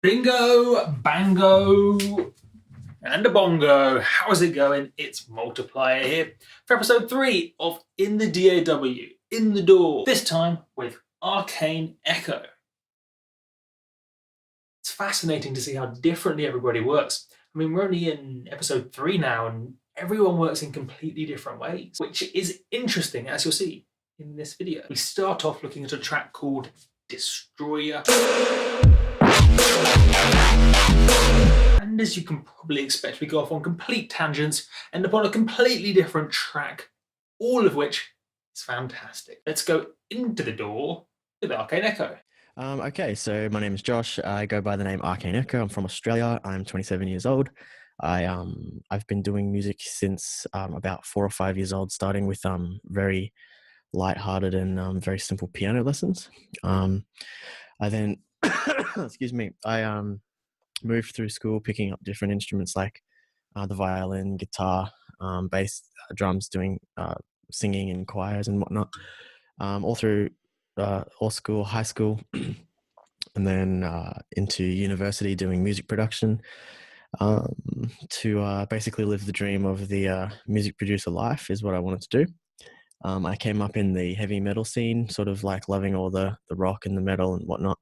Bingo, bango, and a bongo. How's it going? It's Multiplier here for episode 3 of In the DAW, In the Door, this time with Arcane Echo. It's fascinating to see how differently everybody works. I mean, we're only in episode 3 now, and everyone works in completely different ways, which is interesting, as you'll see in this video. We start off looking at a track called Destroyer. And as you can probably expect, we go off on complete tangents, end up on a completely different track, all of which is fantastic. Let's go into the door with Arcane Echo. Okay, so my name is Josh. I go by the name Arcane Echo. I'm from Australia. I'm 27 years old. I've been doing music since about 4 or 5 years old, starting with very light-hearted and very simple piano lessons. I then, excuse me, I moved through school picking up different instruments like the violin, guitar, bass, drums, doing singing in choirs and whatnot, all through all school, high school, and then into university doing music production to basically live the dream of the music producer life is what I wanted to do. I came up in the heavy metal scene, sort of like loving all the rock and the metal and whatnot,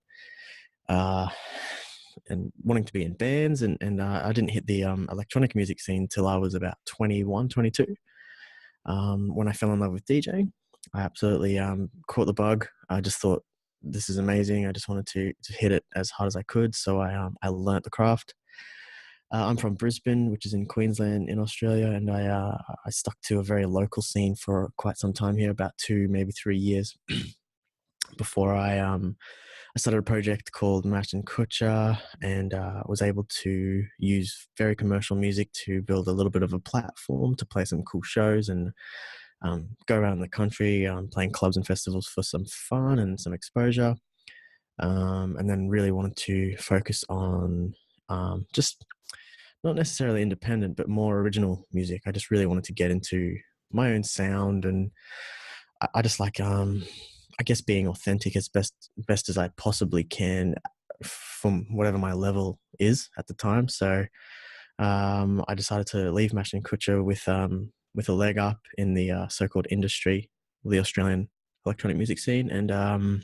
and wanting to be in bands. And I didn't hit the electronic music scene till I was about 21, 22, when I fell in love with DJing. I absolutely caught the bug. I just thought, this is amazing. I just wanted to hit it as hard as I could. So I learnt the craft. I'm from Brisbane, which is in Queensland in Australia, and I stuck to a very local scene for quite some time here, about 2, maybe 3 years, before I started a project called Mashed Kutcher, and was able to use very commercial music to build a little bit of a platform to play some cool shows and go around the country, playing clubs and festivals for some fun and some exposure. And then really wanted to focus on just not necessarily independent, but more original music. I just really wanted to get into my own sound, and I just like, I guess, being authentic as best as I possibly can from whatever my level is at the time. So I decided to leave Mashed Kutcher with a leg up in the so-called industry, the Australian electronic music scene, and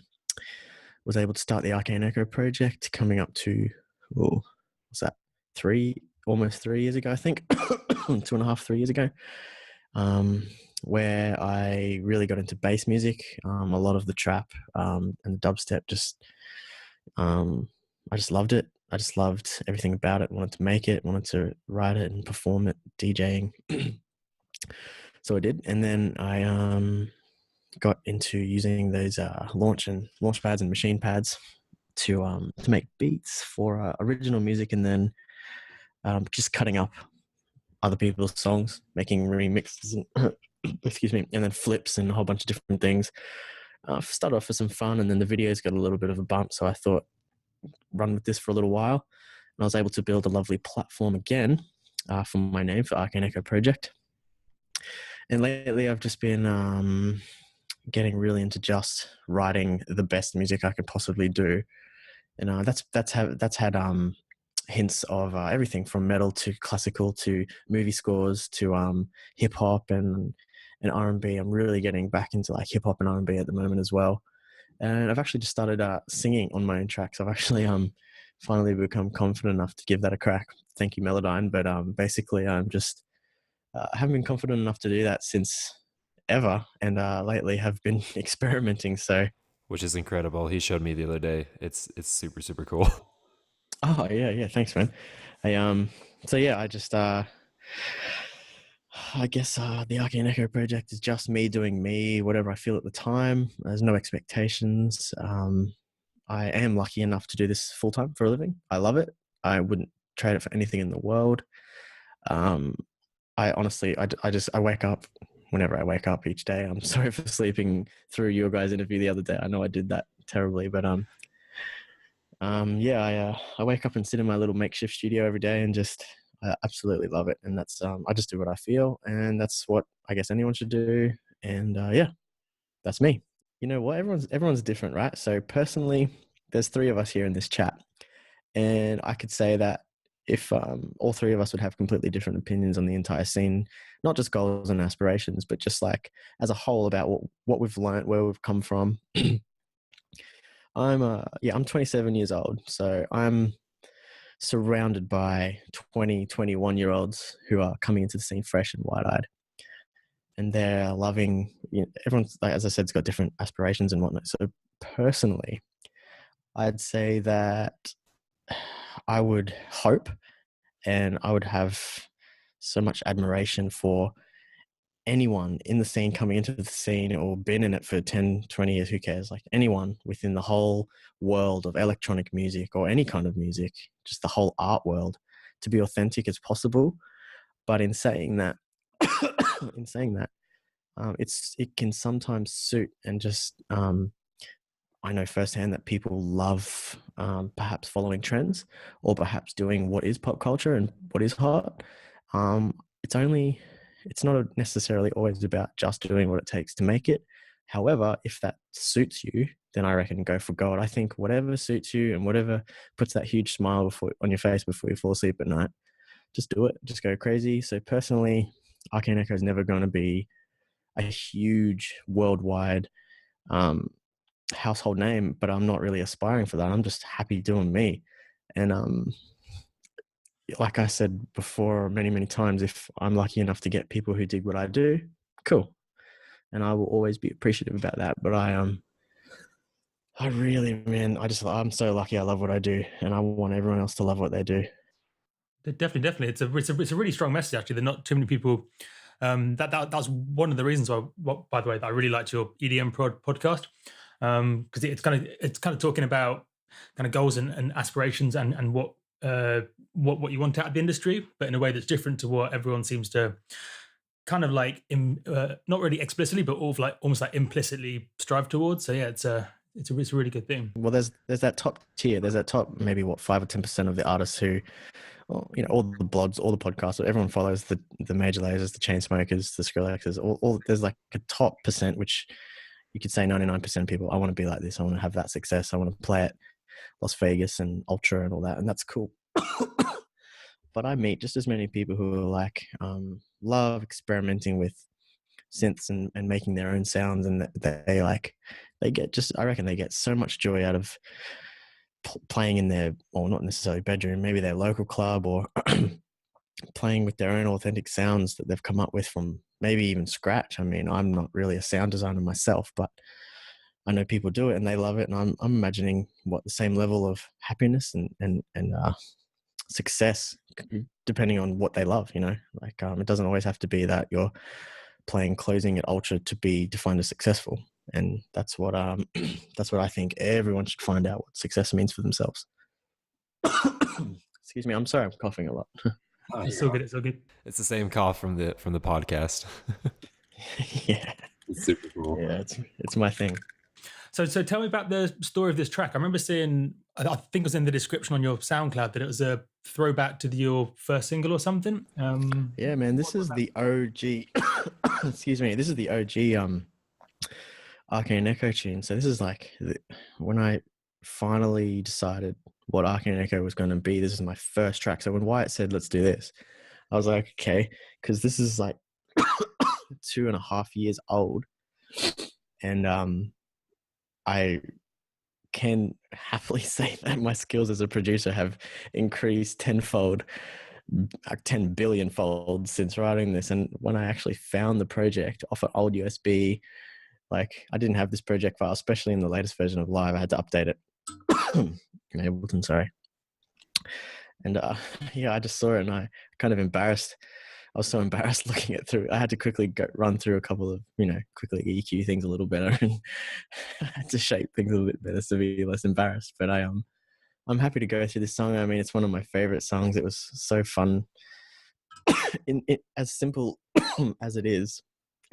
was able to start the Arcane Echo project coming up to, what's that, almost 3 years ago, I think, 2.5, 3 years ago, where I really got into bass music, a lot of the trap and the dubstep. I just loved it. I just loved everything about it, wanted to make it, wanted to write it and perform it, DJing. So I did, and then I got into using those launch pads and machine pads to make beats for original music, and then just cutting up other people's songs, making remixes, and excuse me, and then flips and a whole bunch of different things. Started off for some fun, and then the videos got a little bit of a bump, so I thought, run with this for a little while, and I was able to build a lovely platform again for my name, for Arcane Echo Project. And lately I've just been getting really into just writing the best music I could possibly do, and that's had hints of everything from metal to classical to movie scores to hip hop and R&B. I'm really getting back into like hip hop and R&B at the moment as well. And I've actually just started singing on my own tracks. I've actually finally become confident enough to give that a crack. Thank you, Melodyne. But basically, I haven't been confident enough to do that since ever, and lately have been experimenting. So, which is incredible. He showed me the other day. It's super, super cool. Oh yeah, thanks, man. So yeah, I just I guess the Arcane Echo project is just me doing me, whatever I feel at the time. There's no expectations. I am lucky enough to do this full time for a living. I love it. I wouldn't trade it for anything in the world. I honestly, I wake up whenever I wake up each day. I'm sorry for sleeping through your guys' interview the other day. I know I did that terribly, but yeah, I wake up and sit in my little makeshift studio every day and just I absolutely love it. And that's I just do what I feel, and that's what I guess anyone should do. And yeah, that's me. You know what? Everyone's different, right? So personally, there's 3 of us here in this chat, And I could say that if all three of us would have completely different opinions on the entire scene, not just goals and aspirations, but just like as a whole about what we've learned, where we've come from. I'm 27 years old, so I'm surrounded by 20, 21-year-olds who are coming into the scene fresh and wide-eyed. And they're loving, everyone's, like, as I said, has got different aspirations and whatnot. So personally, I'd say that I would hope and I would have so much admiration for anyone in the scene coming into the scene or been in it for 10, 20 years, who cares? Like anyone within the whole world of electronic music or any kind of music, just the whole art world, to be authentic as possible. But in saying that, it can sometimes suit and just, I know firsthand that people love perhaps following trends or perhaps doing what is pop culture and what is hot. It's not necessarily always about just doing what it takes to make it. However, if that suits you, then I reckon go for gold. I think whatever suits you and whatever puts that huge smile on your face before you fall asleep at night, just do it. Just go crazy. So personally, Arcane Echo is never going to be a huge worldwide household name, but I'm not really aspiring for that. I'm just happy doing me. And like I said before many, many times, if I'm lucky enough to get people who dig what I do, cool. And I will always be appreciative about that. But I'm so lucky. I love what I do, and I want everyone else to love what they do. Definitely. It's a really strong message, actually. That not too many people. That's one of the reasons why. By the way, that I really liked your EDM podcast, because it's kind of talking about kind of goals and aspirations and what you want out of the industry, but in a way that's different to what everyone seems to kind of like not really explicitly, but almost like implicitly strive towards. So yeah, it's a really good thing. Well, there's that top tier. There's that top maybe 5 or 10% of the artists who, all the blogs, all the podcasts, everyone follows the major lasers, the chain smokers, the Skrillexes. All there's like a top percent, which you could say 99% of people. I want to be like this. I want to have that success. I want to play at Las Vegas and Ultra and all that, and that's cool. But I meet just as many people who are like love experimenting with synths and making their own sounds, and they get so much joy out of playing in their, or not necessarily bedroom, maybe their local club, or playing with their own authentic sounds that they've come up with from maybe even scratch. I mean, I'm not really a sound designer myself, but I know people do it and they love it, and I'm imagining what the same level of happiness and success, depending on what they love. Like it doesn't always have to be that you're playing closing at Ultra to be defined as successful, and that's what I think everyone should find out, what success means for themselves. Excuse me, I'm sorry, I'm coughing a lot. It's so good. It's so good. It's the same cough from the podcast. Yeah, It's super cool. Yeah, it's my thing. So tell me about the story of this track. I remember seeing, I think it was in the description on your SoundCloud, that it was a throwback to your first single or something. Yeah, man, this is the OG. Excuse me, this is the OG Arcane Echo tune. So this is like when I finally decided what Arcane Echo was going to be. This is my first track. So when Wyatt said, "Let's do this," I was like, okay, because this is like 2.5 years old, and I can happily say that my skills as a producer have increased tenfold, 10 billion fold since writing this. And when I actually found the project off an old USB, like I didn't have this project file, especially in the latest version of Live. I had to update it in Ableton, sorry. And I just saw it and I kind of embarrassed. I was so embarrassed looking it through. I had to quickly run through a couple of, quickly EQ things a little better, and I had to shape things a little bit better to be less embarrassed. But I'm happy to go through this song. I mean, it's one of my favorite songs. It was so fun. As simple as it is,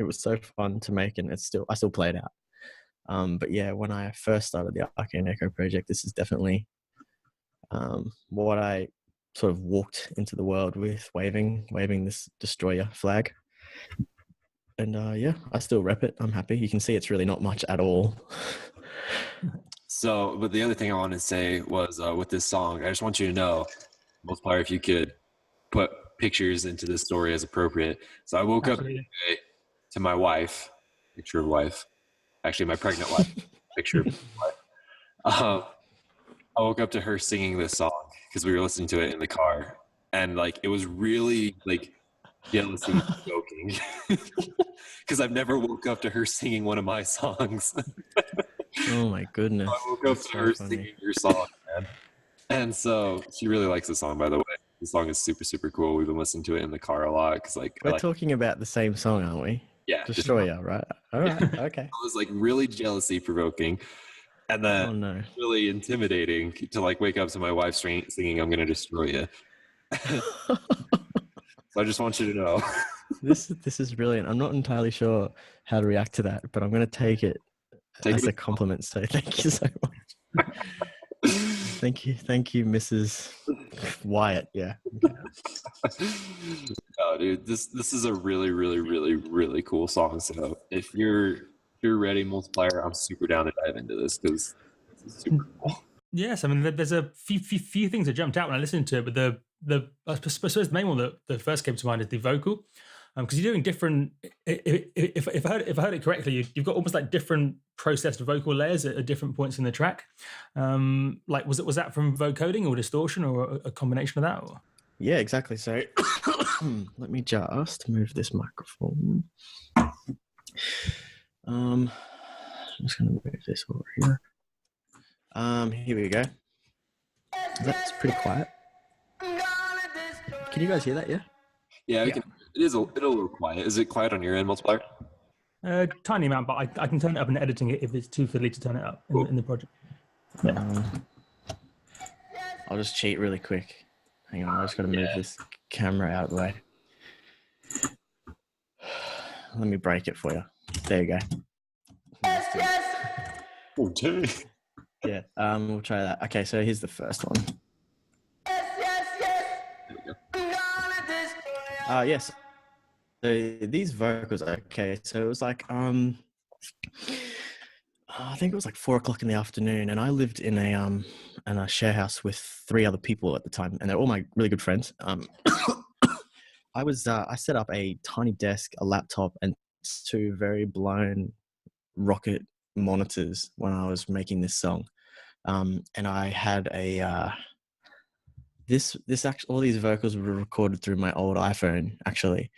it was so fun to make, and I still play it out. But yeah, when I first started the Arcane Echo project, this is definitely what I sort of walked into the world with, waving this destroyer flag. And I still rep it. I'm happy. You can see it's really not much at all. So, but the other thing I wanted to say was with this song, I just want you to know, Multiplier, if you could put pictures into this story as appropriate. So I woke up today to my wife, picture of wife, actually my pregnant wife, picture of wife. I woke up to her singing this song because we were listening to it in the car, and like it was really like jealousy joking because I've never woke up to her singing one of my songs. Oh my goodness! So I woke up to her singing your song, man. And so she really likes the song, by the way. The song is super, super cool. We've been listening to it in the car a lot because, like, we're talking about the same song, aren't we? Yeah, Destroyer, right? All right, okay. It was like really jealousy provoking, and then really intimidating to like wake up to my wife singing "I'm gonna destroy you." So I just want you to know. This is brilliant. I'm not entirely sure how to react to that, but I'm gonna take it as a compliment. So thank you so much. Thank you, Mrs. Wyatt. Yeah. Okay. Oh, dude, this is a really, really, really, really cool song. So if you're ready, Multiplier, I'm super down to dive into this because this is super cool. Yes, I mean there's a few things that jumped out when I listened to it, but I suppose the main one that first came to mind is the vocal, because you're doing different. If I heard it correctly, you've got almost like different processed vocal layers at different points in the track. Like was that from vocoding or distortion or a combination of that? Or? Yeah, exactly. So let me just move this microphone. I'm just gonna move this over here. Here we go. That's pretty quiet. Can you guys hear that? Yeah. Yeah, we can. It is a little quiet. Is it quiet on your end, Multiplier? Tiny amount, but I can turn it up in editing it if it's too fiddly to turn it up in the project. Yeah. I'll just cheat really quick. Hang on, I just got to move this camera out of the way. Let me break it for you. There you go. Okay. Yeah, we'll try that. Okay, so here's the first one. Yes. So these vocals, okay. So it was like, I think it was like 4:00 in the afternoon, and I lived in a share house with 3 other people at the time, and they're all my really good friends. I set up a tiny desk, a laptop, and 2 very blown rocket monitors when I was making this song, and I had all these vocals were recorded through my old iPhone actually,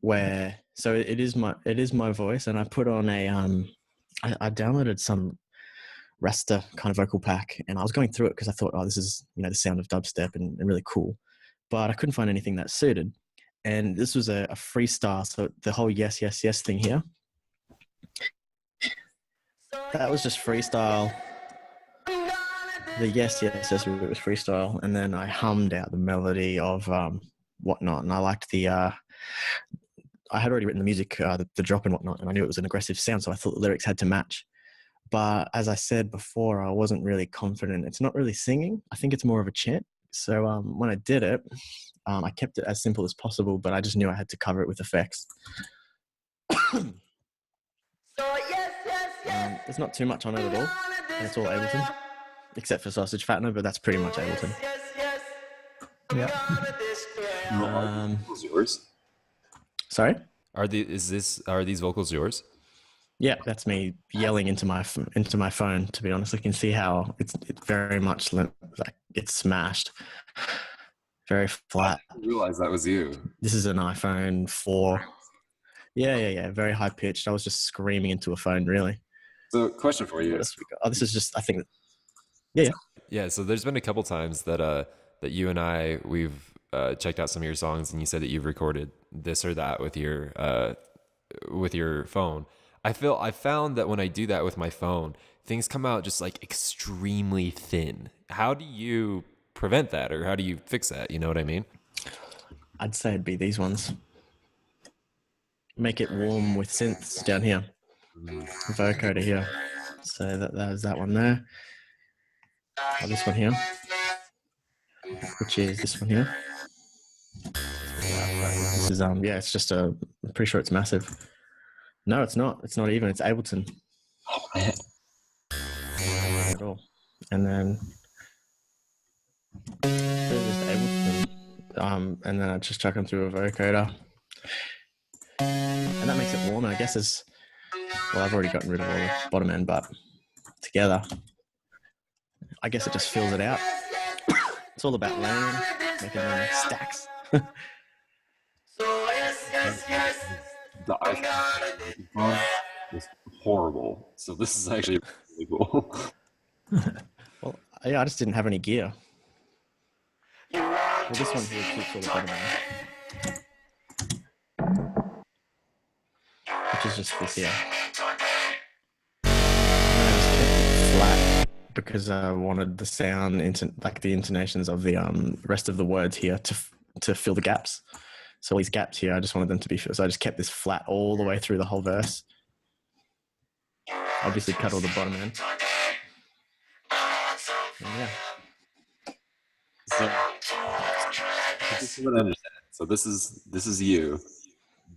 where so it is my voice, and I put on I downloaded some raster kind of vocal pack, and I was going through it because I thought, oh, this is the sound of dubstep and really cool, but I couldn't find anything that suited. And this was a freestyle, so the whole yes yes yes thing here, that was just freestyle. The yes yes yes was freestyle, and then I hummed out the melody of whatnot, and I liked the I had already written the music, the drop and whatnot, and I knew it was an aggressive sound, so I thought the lyrics had to match. But as I said before, I wasn't really confident. It's not really singing. I think it's more of a chant. So when I did it, I kept it as simple as possible, but I just knew I had to cover it with effects. There's not too much on it at all, and it's all Ableton, except for Sausage Fattener, but that's pretty much Ableton. Yeah. Yours? Sorry? Are these vocals yours? Yeah, that's me yelling into my phone. To be honest, I can see how it's very much like it's smashed, very flat. I didn't realize that was you. This is an iPhone 4. Yeah. Very high pitched. I was just screaming into a phone, really. So, question for you. Oh, this is just. I think. Yeah. So there's been a couple times that you and we've checked out some of your songs, and you said that you've recorded this or that with your phone. I found that when I do that with my phone, things come out just like extremely thin. How do you prevent that, or how do you fix that? You know what I mean? I'd say it'd be these ones. Make it warm with synths down here. Vocoder here. So there's that one there. Oh, this one here. Which is this one here. This is it's just I'm pretty sure it's massive. No, it's not. It's not even. It's Ableton. Oh man. at all. And then just Ableton, and then I just chuck them through a vocoder, and that makes it warm. And I guess well, I've already gotten rid of all the bottom end, but together, I guess it just fills it out. It's all about layering, making them stacks. The iPhone is horrible, so this is actually really cool. Well, yeah, I just didn't have any gear. Well, this one here keeps all the bottom end, which is just this here. And I just kept it flat because I wanted the sound, like the intonations of the rest of the words here to fill the gaps. So all these gaps here, I just wanted them to be filled. So I just kept this flat all the way through the whole verse. Obviously cut all the bottom end. And yeah. So, this is what I understand. So this is you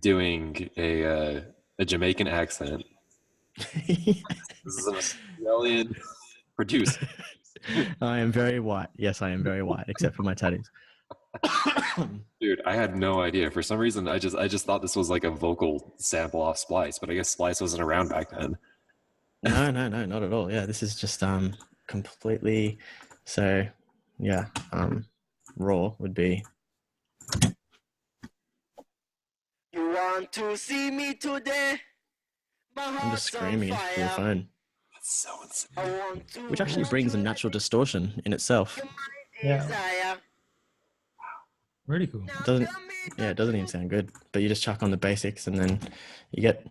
doing a Jamaican accent. This is an Australian producer. I am very white. Yes, I am very white, except for my tattoos. Dude, I had no idea. For some reason, I just thought this was like a vocal sample off Splice, but I guess Splice wasn't around back then. No, not at all. Yeah, this is just completely. So, yeah, raw would be. You want to see me today? I'm just screaming into the phone, That's so insane. which actually brings a natural distortion in itself. Yeah. Really cool. It doesn't even sound good, but you just chuck on the basics and then you get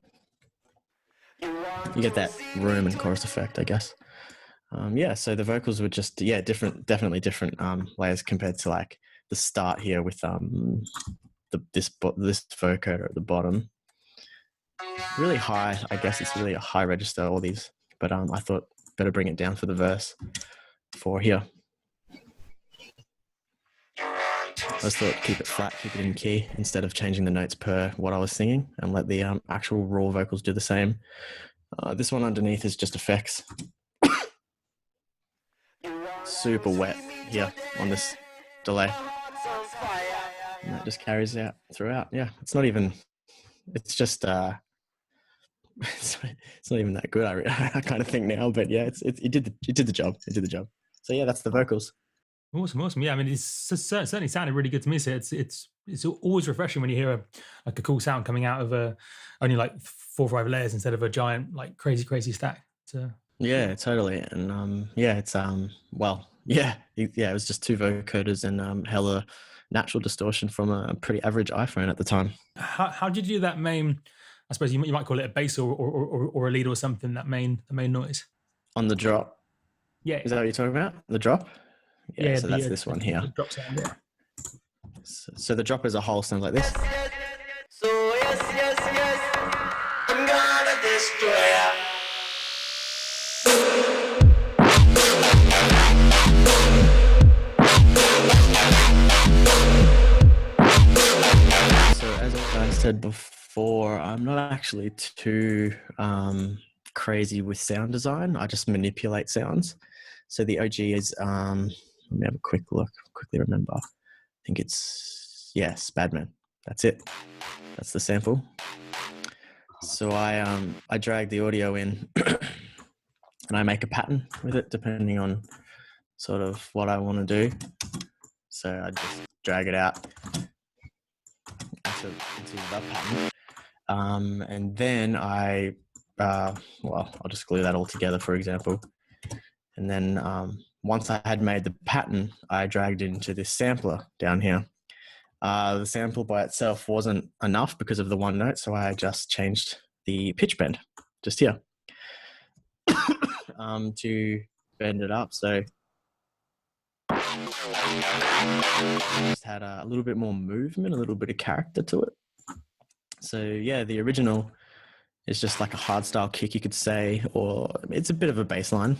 that room and chorus effect, I guess. So the vocals were just definitely different layers compared to like the start here with this vocoder at the bottom. Really high, I guess it's really a high register, all these, but I thought better bring it down for the verse for here. I just thought keep it flat, keep it in key instead of changing the notes per what I was singing, and let the actual raw vocals do the same. This one underneath is just effects. Super wet here on this delay. And that just carries out throughout. Yeah, it's not even, it's just, it's not even that good, I kind of think now, but yeah, it did the job. It did the job. So yeah, that's the vocals. Awesome. Yeah, I mean, it's certainly sounded really good to me. So it's always refreshing when you hear a cool sound coming out of only like 4 or 5 layers instead of a giant like crazy stack. Yeah, totally. And it's it was just 2 vocoders and hella natural distortion from a pretty average iPhone at the time. How did you do that main? I suppose you might call it a bass or a lead or something. The main noise on the drop. Yeah, is that what you're talking about? The drop. Yeah, so that's this one here. Drop sound, yeah. So the drop as a whole sounds like this. So yes, I'm gonna destroy ya. So as I said before, I'm not actually too crazy with sound design. I just manipulate sounds. So the OG is, let me have a quickly remember. I think it's, Spadman. That's it. That's the sample. So I drag the audio in and I make a pattern with it depending on sort of what I want to do. So I just drag it out into the pattern. And then I'll just glue that all together, for example. And then once I had made the pattern, I dragged it into this sampler down here. The sample by itself wasn't enough because of the one note, so I just changed the pitch bend just here to bend it up. So just had a little bit more movement, a little bit of character to it. So yeah, the original is just like a hardstyle kick, you could say, or it's a bit of a bass line.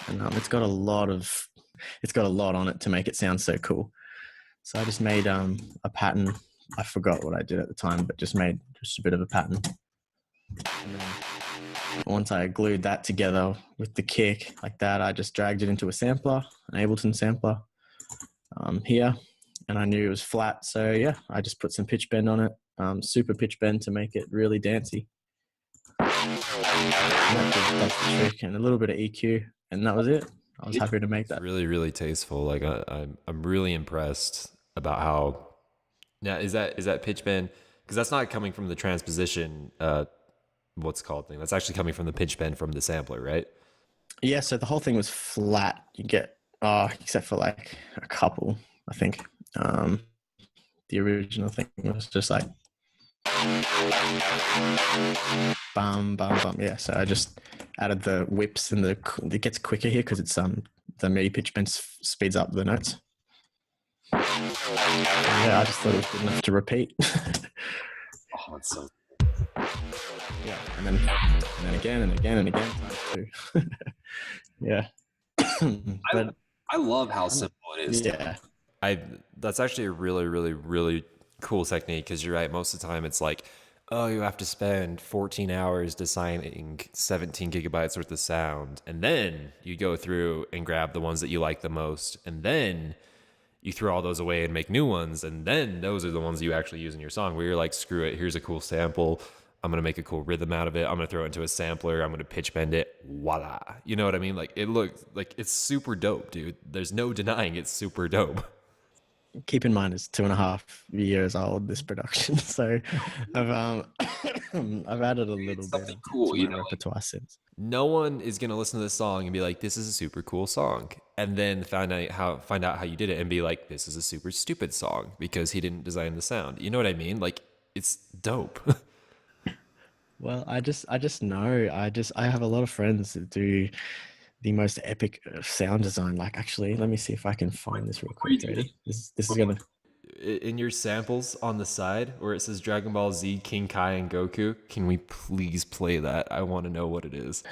And it's got a lot on it to make it sound so cool. So I just made a pattern. I forgot what I did at the time, but just made a bit of a pattern. And then once I glued that together with the kick like that, I just dragged it into a sampler, an Ableton sampler here, and I knew it was flat. So yeah, I just put some pitch bend on it, super pitch bend to make it really dancey. That's the trick, and a little bit of EQ, and that was it. I was happy to make that. Really, really tasteful. Like I'm really impressed about how. Now is that pitch bend? Because that's not coming from the transposition. What's called thing. That's actually coming from the pitch bend from the sampler, right? Yeah. So the whole thing was flat. You get except for like a couple, I think. The original thing was just like bum bum bum. Yeah. So I just added the whips, and it gets quicker here because it's the MIDI pitch bend speeds up the notes. Yeah, I just thought it was good enough to repeat. Oh, it's so. Yeah, and then again and again and again times two. Yeah. But I love how simple it is. yeah. That's actually a really, really, really cool technique, because you're right. Most of the time it's like, oh, you have to spend 14 hours designing 17 gigabytes worth of sound. And then you go through and grab the ones that you like the most. And then you throw all those away and make new ones. And then those are the ones you actually use in your song, where you're like, screw it, here's a cool sample. I'm going to make a cool rhythm out of it. I'm going to throw it into a sampler. I'm going to pitch bend it. Voila. You know what I mean? Like, it looks like it's super dope, dude. There's no denying it's super dope. Keep in mind, it's 2.5 years old, this production. So I've added a little bit cool, to my repertoire since. No one is going to listen to this song and be like, this is a super cool song. And then find out how you did it and be like, this is a super stupid song because he didn't design the sound. You know what I mean? Like, it's dope. Well, I just know. I have a lot of friends that do the most epic sound design. Like, actually, let me see if I can find this real quick. Ready? This is gonna. In your samples on the side where it says Dragon Ball Z, King Kai, and Goku, can we please play that? I want to know what it is.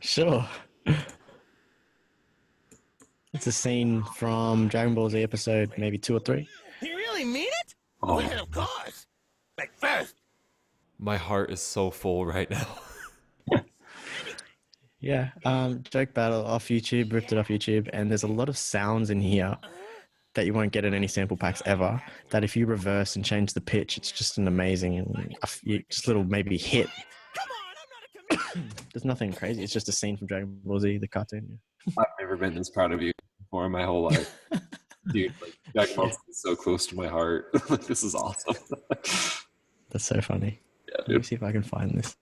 Sure. It's a scene from Dragon Ball Z episode maybe 2 or 3. You really mean it? Oh. Well, of course. Like first. My heart is so full right now. Yeah, joke battle off YouTube, ripped it off YouTube, and there's a lot of sounds in here that you won't get in any sample packs ever, that if you reverse and change the pitch, it's just an amazing, and just little maybe hit. Come on, I'm not a comedian. There's nothing crazy, it's just a scene from Dragon Ball Z, the cartoon. Yeah. I've never been this proud of you before in my whole life. Dude, like, Dragon Ball Z is so close to my heart. Like, this is awesome. That's so funny. Yeah, Let me see if I can find this.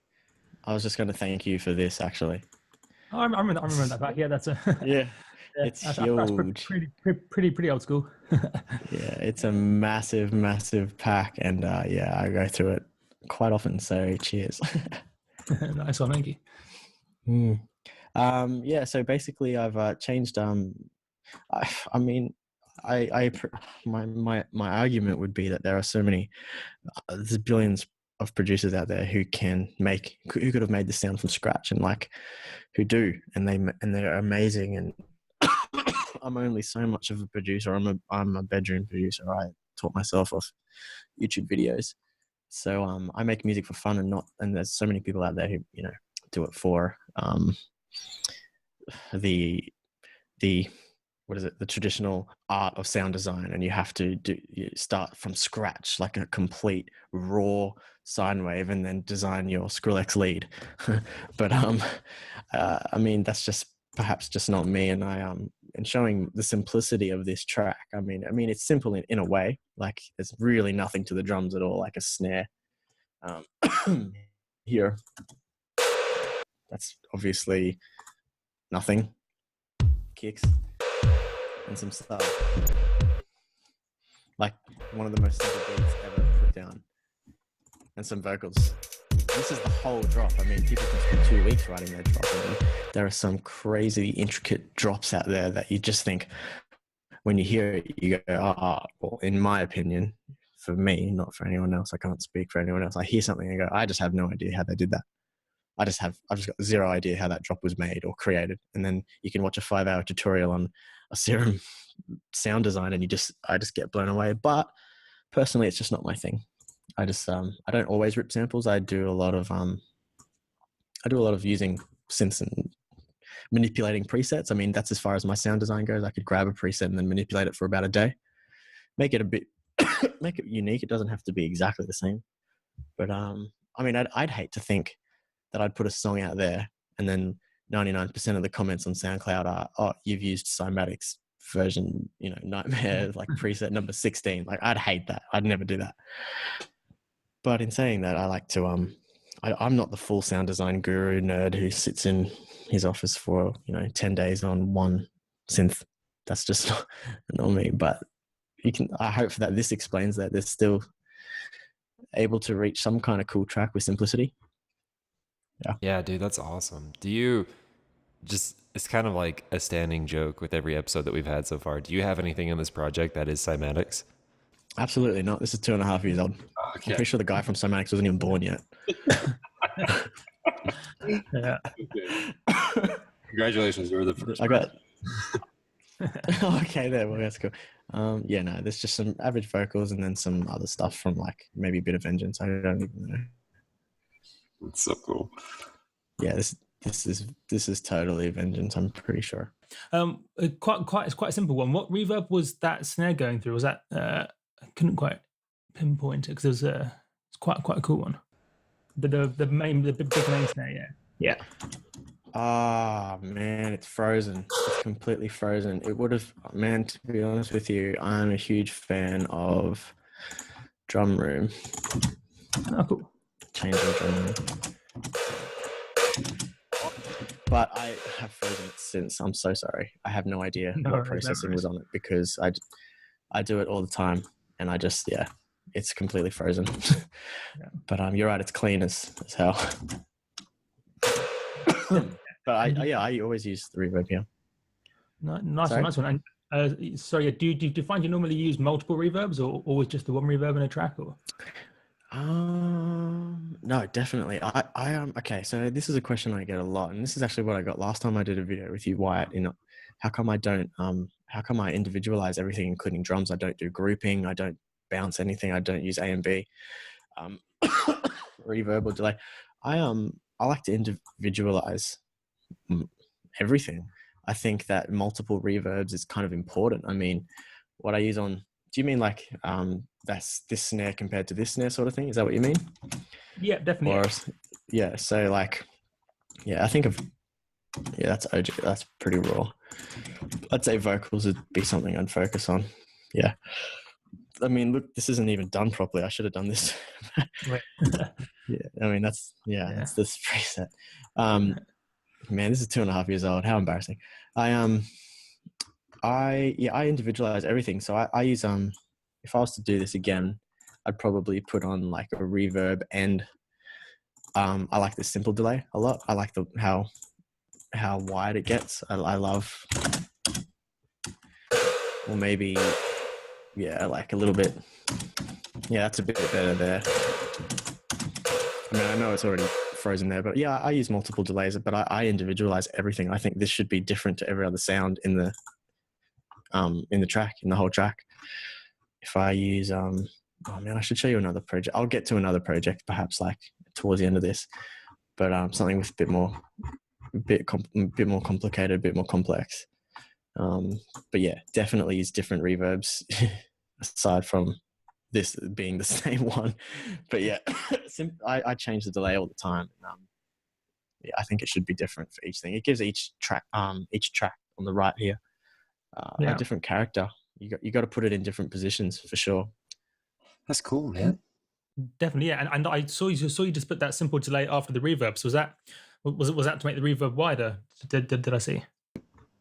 I was just going to thank you for this, actually. Oh, I remember that back. Yeah, that's a Yeah, it's that's huge. pretty old school. Yeah, it's a massive, massive pack, and yeah, I go through it quite often. So cheers. Nice one, thank you. Yeah, so basically, I've changed. I mean, my argument would be that there are so many, there's billions of producers out there who could have made this sound from scratch, and like who do, and they're amazing. And I'm only so much of a producer. I'm a bedroom producer. I taught myself off YouTube videos. So I make music for fun, and there's so many people out there who do it for the what is it, the traditional art of sound design, and you have to start from scratch, like a complete raw sine wave, and then design your Skrillex lead. But I mean, that's just perhaps just not me, and and showing the simplicity of this track. I mean it's simple in a way, like there's really nothing to the drums at all, like a snare here. That's obviously nothing. Kicks and some stuff, like one of the most simple beats ever put down, and some vocals. This is the whole drop. I mean, people can spend 2 weeks writing their drop, and there are some crazy intricate drops out there that you just think, when you hear it, you go, well, in my opinion, for me, not for anyone else, I can't speak for anyone else, I hear something and go, I just have no idea how they did that. I've just got zero idea how that drop was made or created. And then you can watch a 5-hour tutorial on a Serum sound design, and I just get blown away. But personally, it's just not my thing. I don't always rip samples. I do a lot of I do a lot of using synths and manipulating presets. I mean, that's as far as my sound design goes. I could grab a preset and then manipulate it for about a day, make it a bit, make it unique. It doesn't have to be exactly the same. But I mean, I'd hate to think that I'd put a song out there and then 99% of the comments on SoundCloud are, oh, you've used Cymatics version, you know, Nightmare, like preset number 16. Like, I'd hate that. I'd never do that. But in saying that, I like to, I'm not the full sound design guru nerd who sits in his office for, 10 days on one synth. That's just not me. But I hope that this explains that there's still able to reach some kind of cool track with simplicity. Yeah, dude, that's awesome. Do you it's kind of like a standing joke with every episode that we've had so far. Do you have anything in this project that is Cymatics? Absolutely not. This is 2.5 years old. Okay. I'm pretty sure the guy from Cymatics wasn't even born yet. Yeah. Congratulations, you were the first. I got okay, there. Well, that's cool. Yeah, no, there's just some average vocals and then some other stuff from like maybe a bit of Vengeance. I don't even know. That's so cool. Yeah, this is totally Vengeance. I'm pretty sure. It's quite a simple one. What reverb was that snare going through? Was that I couldn't quite pinpoint it because it's quite a cool one. The big main snare, yeah. Ah, man, it's frozen. It's completely frozen. It would have, man, to be honest with you, I'm a huge fan of Drum Room. Oh, cool. Changing Drum Room. But I have frozen it since. I'm so sorry. I have no idea what processing was on it because I do it all the time and I just, it's completely frozen. Yeah. But you're right, it's clean as hell. But I always use the reverb here. Nice one. And sorry, do you find you normally use multiple reverbs or always just the one reverb in a track? Or? No, definitely. I am okay. So this is a question I get a lot, and this is actually what I got last time I did a video with you, Wyatt. How come I individualize everything, including drums? I don't do grouping. I don't bounce anything. I don't use A and B, reverb or delay. I like to individualize everything. I think that multiple reverbs is kind of important. I mean, what I use on, do you mean like that's this snare compared to this snare sort of thing? Is that what you mean? Yeah, definitely. Or, yeah, so like, I think of, that's OG, that's pretty raw. I'd say vocals would be something I'd focus on. Yeah. I mean, look, this isn't even done properly. I should have done this. Yeah, I mean, that's this preset. Man, this is 2.5 years old. How embarrassing. I individualize everything. So I use, if I was to do this again, I'd probably put on like a reverb and I like the simple delay a lot. I like how wide it gets. I love, or maybe, like a little bit. Yeah, that's a bit better there. I mean, I know it's already frozen there, but I use multiple delays, but I individualize everything. I think this should be different to every other sound in the track, in the whole track. If I use, I should show you another project. I'll get to another project perhaps like towards the end of this, but something with a bit more complicated, a bit more complex. But yeah, definitely use different reverbs aside from this being the same one. But yeah, I change the delay all the time. I think it should be different for each thing. It gives each track on the right here a different character. You got to put it in different positions for sure. That's cool, man. Definitely, yeah. And I saw you just put that simple delay after the reverb. So was that to make the reverb wider? Did I see?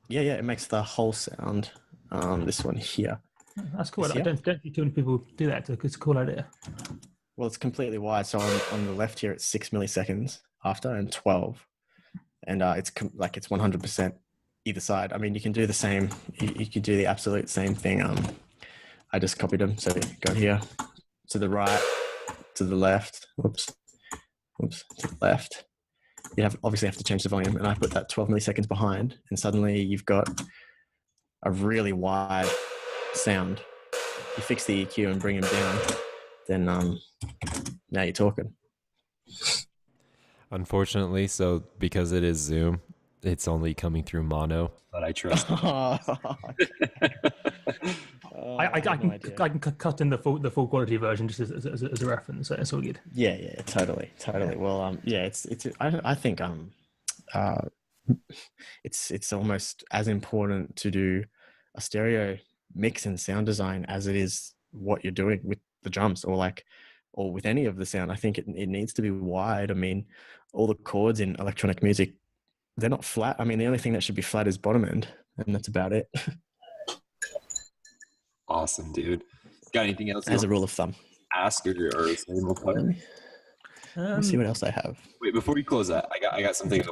Yeah, it makes the whole sound. This one here. That's cool. I don't see too many people do that. It's a cool idea. Well, it's completely wide. So on the left here, it's 6 milliseconds after and 12, and it's 100% either side. I mean, you can do the same. You could do the absolute same thing. I just copied them. So go here to the right, to the left. Whoops, to the left. You obviously have to change the volume, and I put that 12 milliseconds behind, and suddenly you've got a really wide sound. You fix the EQ and bring them down, then now you're talking. unfortunately. So because it is Zoom, it's only coming through mono. But I trust. I can cut in the full quality version just as a reference. So it's all good. Yeah, totally. Well, I think it's almost as important to do a stereo mix and sound design as it is what you're doing with the drums or with any of the sound. I think it needs to be wide. I mean, all the chords in electronic music, they're not flat. I mean, the only thing that should be flat is bottom end, and that's about it. Awesome, dude. Got anything else? As a rule of thumb. Ask or say more player? Let's see what else I have. Wait, before you close that, I got something,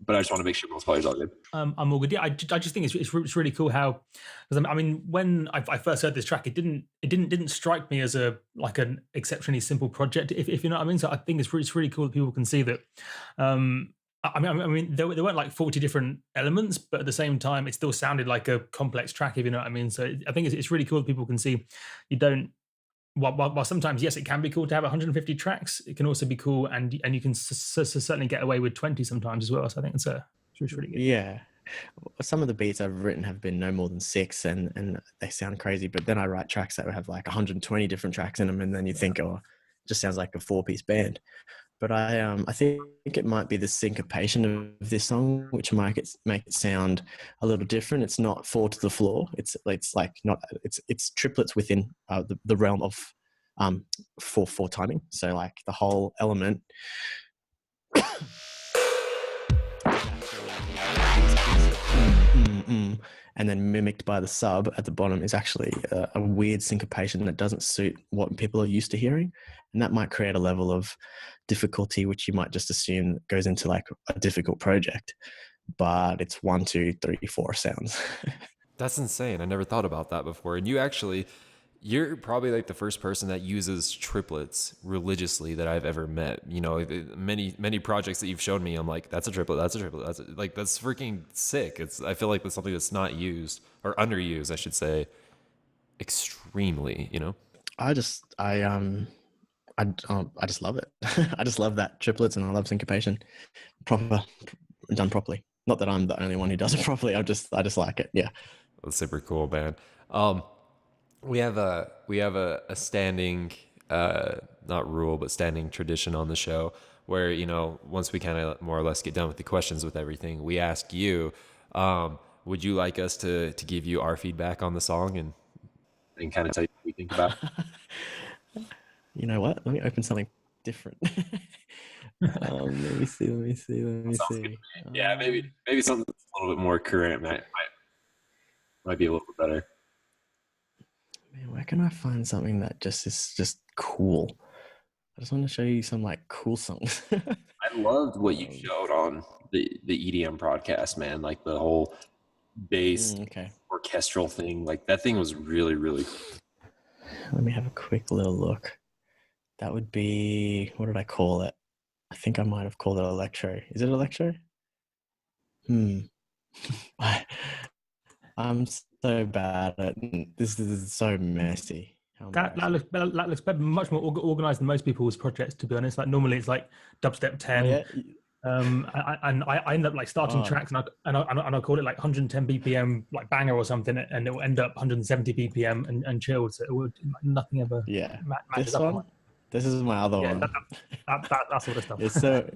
but I just want to make sure most players are all good. I'm all good. Yeah, I just think it's really cool how, because I mean, when I first heard this track, it didn't strike me as an exceptionally simple project, if you know what I mean. So I think it's really cool that people can see that. I mean, there weren't like 40 different elements, but at the same time, it still sounded like a complex track, if you know what I mean. So I think it's really cool that people can see you don't. While sometimes, yes, it can be cool to have 150 tracks, it can also be cool, and you can certainly get away with 20 sometimes as well. So I think it's really good. Yeah. Some of the beats I've written have been no more than 6, and they sound crazy. But then I write tracks that have like 120 different tracks in them, and then you think, oh, it just sounds like a 4-piece band. But I think it might be the syncopation of this song, which make it sound a little different. It's not 4 to the floor. It's like not. It's triplets within the realm of 4/4 timing. So like the whole element. And then mimicked by the sub at the bottom is actually a weird syncopation that doesn't suit what people are used to hearing. And that might create a level of difficulty, which you might just assume goes into like a difficult project. But it's 1, 2, 3, 4 sounds. That's insane. I never thought about that before. And you're probably like the first person that uses triplets religiously that I've ever met. You know, many projects that you've shown me, I'm like, that's a triplet, that's freaking sick. I feel like that's something that's not used or underused, I should say, extremely, you know? I just love it. I just love that triplets, and I love syncopation. Done properly. Not that I'm the only one who does it properly. I just like it. Yeah. That's super cool, man. We have a standing, not rule, but standing tradition on the show where, you know, once we kind of more or less get done with the questions with everything, we ask you, would you like us to give you our feedback on the song and kind of tell you what we think about it? You know what? Let me open something different. Let me see. Yeah, maybe something that's a little bit more current might be a little bit better. Man, where can I find something that is just cool? I just want to show you some like cool songs. I loved what you showed on the EDM broadcast, man. Like the whole bass orchestral thing. Like that thing was really, really cool. Let me have a quick little look. That would be, what did I call it? I think I might have called it electro. Is it electro? I'm so bad at this. Is so messy. That looks much more organized than most people's projects, to be honest. Like normally it's like dubstep 10. Oh, yeah. And I end up like starting tracks and I call it like 110 BPM like banger or something, and it will end up 170 BPM and chilled. So it would nothing ever. Yeah. Matches up on. This is my other one. That sort of stuff. It's so.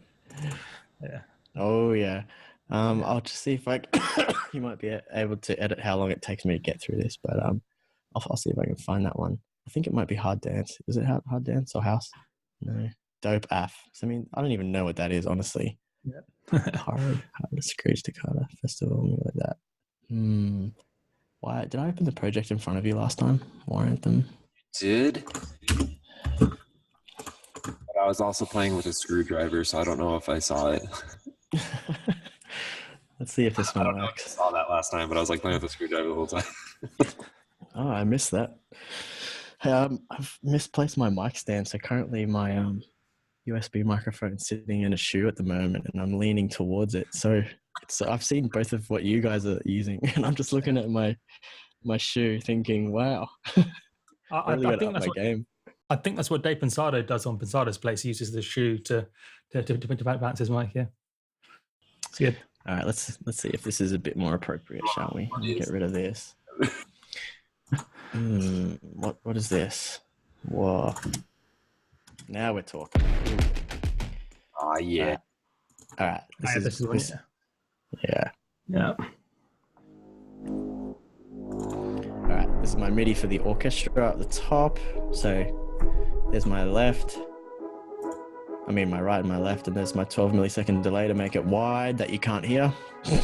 Yeah. Oh yeah. I'll just see if you might be able to edit how long it takes me to get through this, but I'll see if I can find that one. I think it might be Hard Dance. Is it Hard Dance or House? No. Dope AF. So, I mean, I don't even know what that is, honestly. Yeah. hard Screech Takata Festival, like that. Why did I open the project in front of you last time? War Anthem. Did. But I was also playing with a screwdriver, so I don't know if I saw it. Let's see if this one I don't know if I saw that last time, but I was like playing with a screwdriver the whole time. Oh, I missed that. Hey, I've misplaced my mic stand, so currently my USB microphone is sitting in a shoe at the moment, and I'm leaning towards it. So I've seen both of what you guys are using, and I'm just looking at my shoe, thinking, "Wow, I think I think that's what Dave Pensado does on Pensado's place. He uses the shoe to bounce his mic. Yeah, it's good. All right, let's see if this is a bit more appropriate, shall we? Let me get rid of this. What is this? Whoa! Now we're talking. Ah, yeah. All right. This is yeah. Yeah. All right. This is my MIDI for the orchestra at the top. So there's my left. I mean my right and my left, and there's my 12 millisecond delay to make it wide that you can't hear. And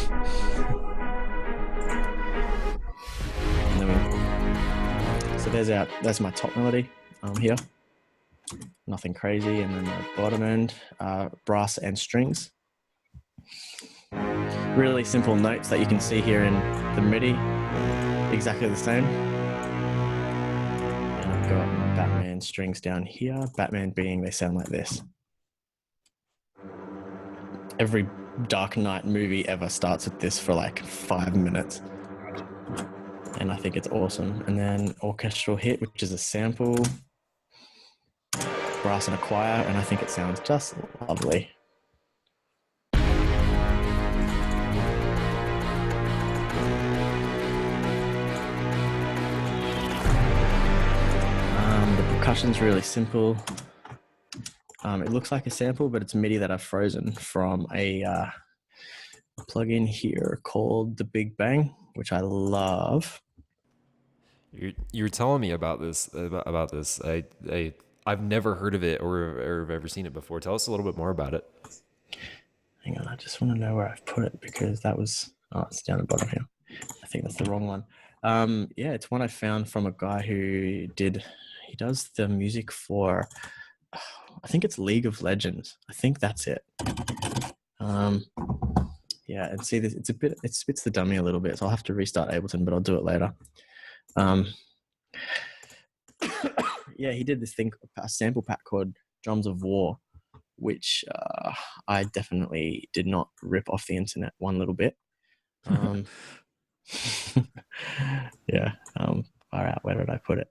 then so there's my top melody here. Nothing crazy, and then the bottom end, brass and strings. Really simple notes that you can see here in the MIDI, exactly the same. And I've got my Batman strings down here. Batman being, they sound like this. Every Dark Knight movie ever starts with this for like 5 minutes. And I think it's awesome. And then orchestral hit, which is a sample. Brass and a choir, and I think it sounds just lovely. The percussion's really simple. It looks like a sample, but it's MIDI that I've frozen from a plugin here called the Big Bang, which I love. You were telling me about this. I've never heard of it or ever seen it before. Tell us a little bit more about it. Hang on, I just want to know where I've put it because that was, it's down the bottom here. I think that's the wrong one. Yeah, it's one I found from a guy who he does the music for, I think it's League of Legends. I think that's it. Yeah, and see this, it spits the dummy a little bit, so I'll have to restart Ableton, but I'll do it later. Yeah, he did this thing, a sample pack called Drums of War, which I definitely did not rip off the internet one little bit. Yeah, far out. Where did I put it?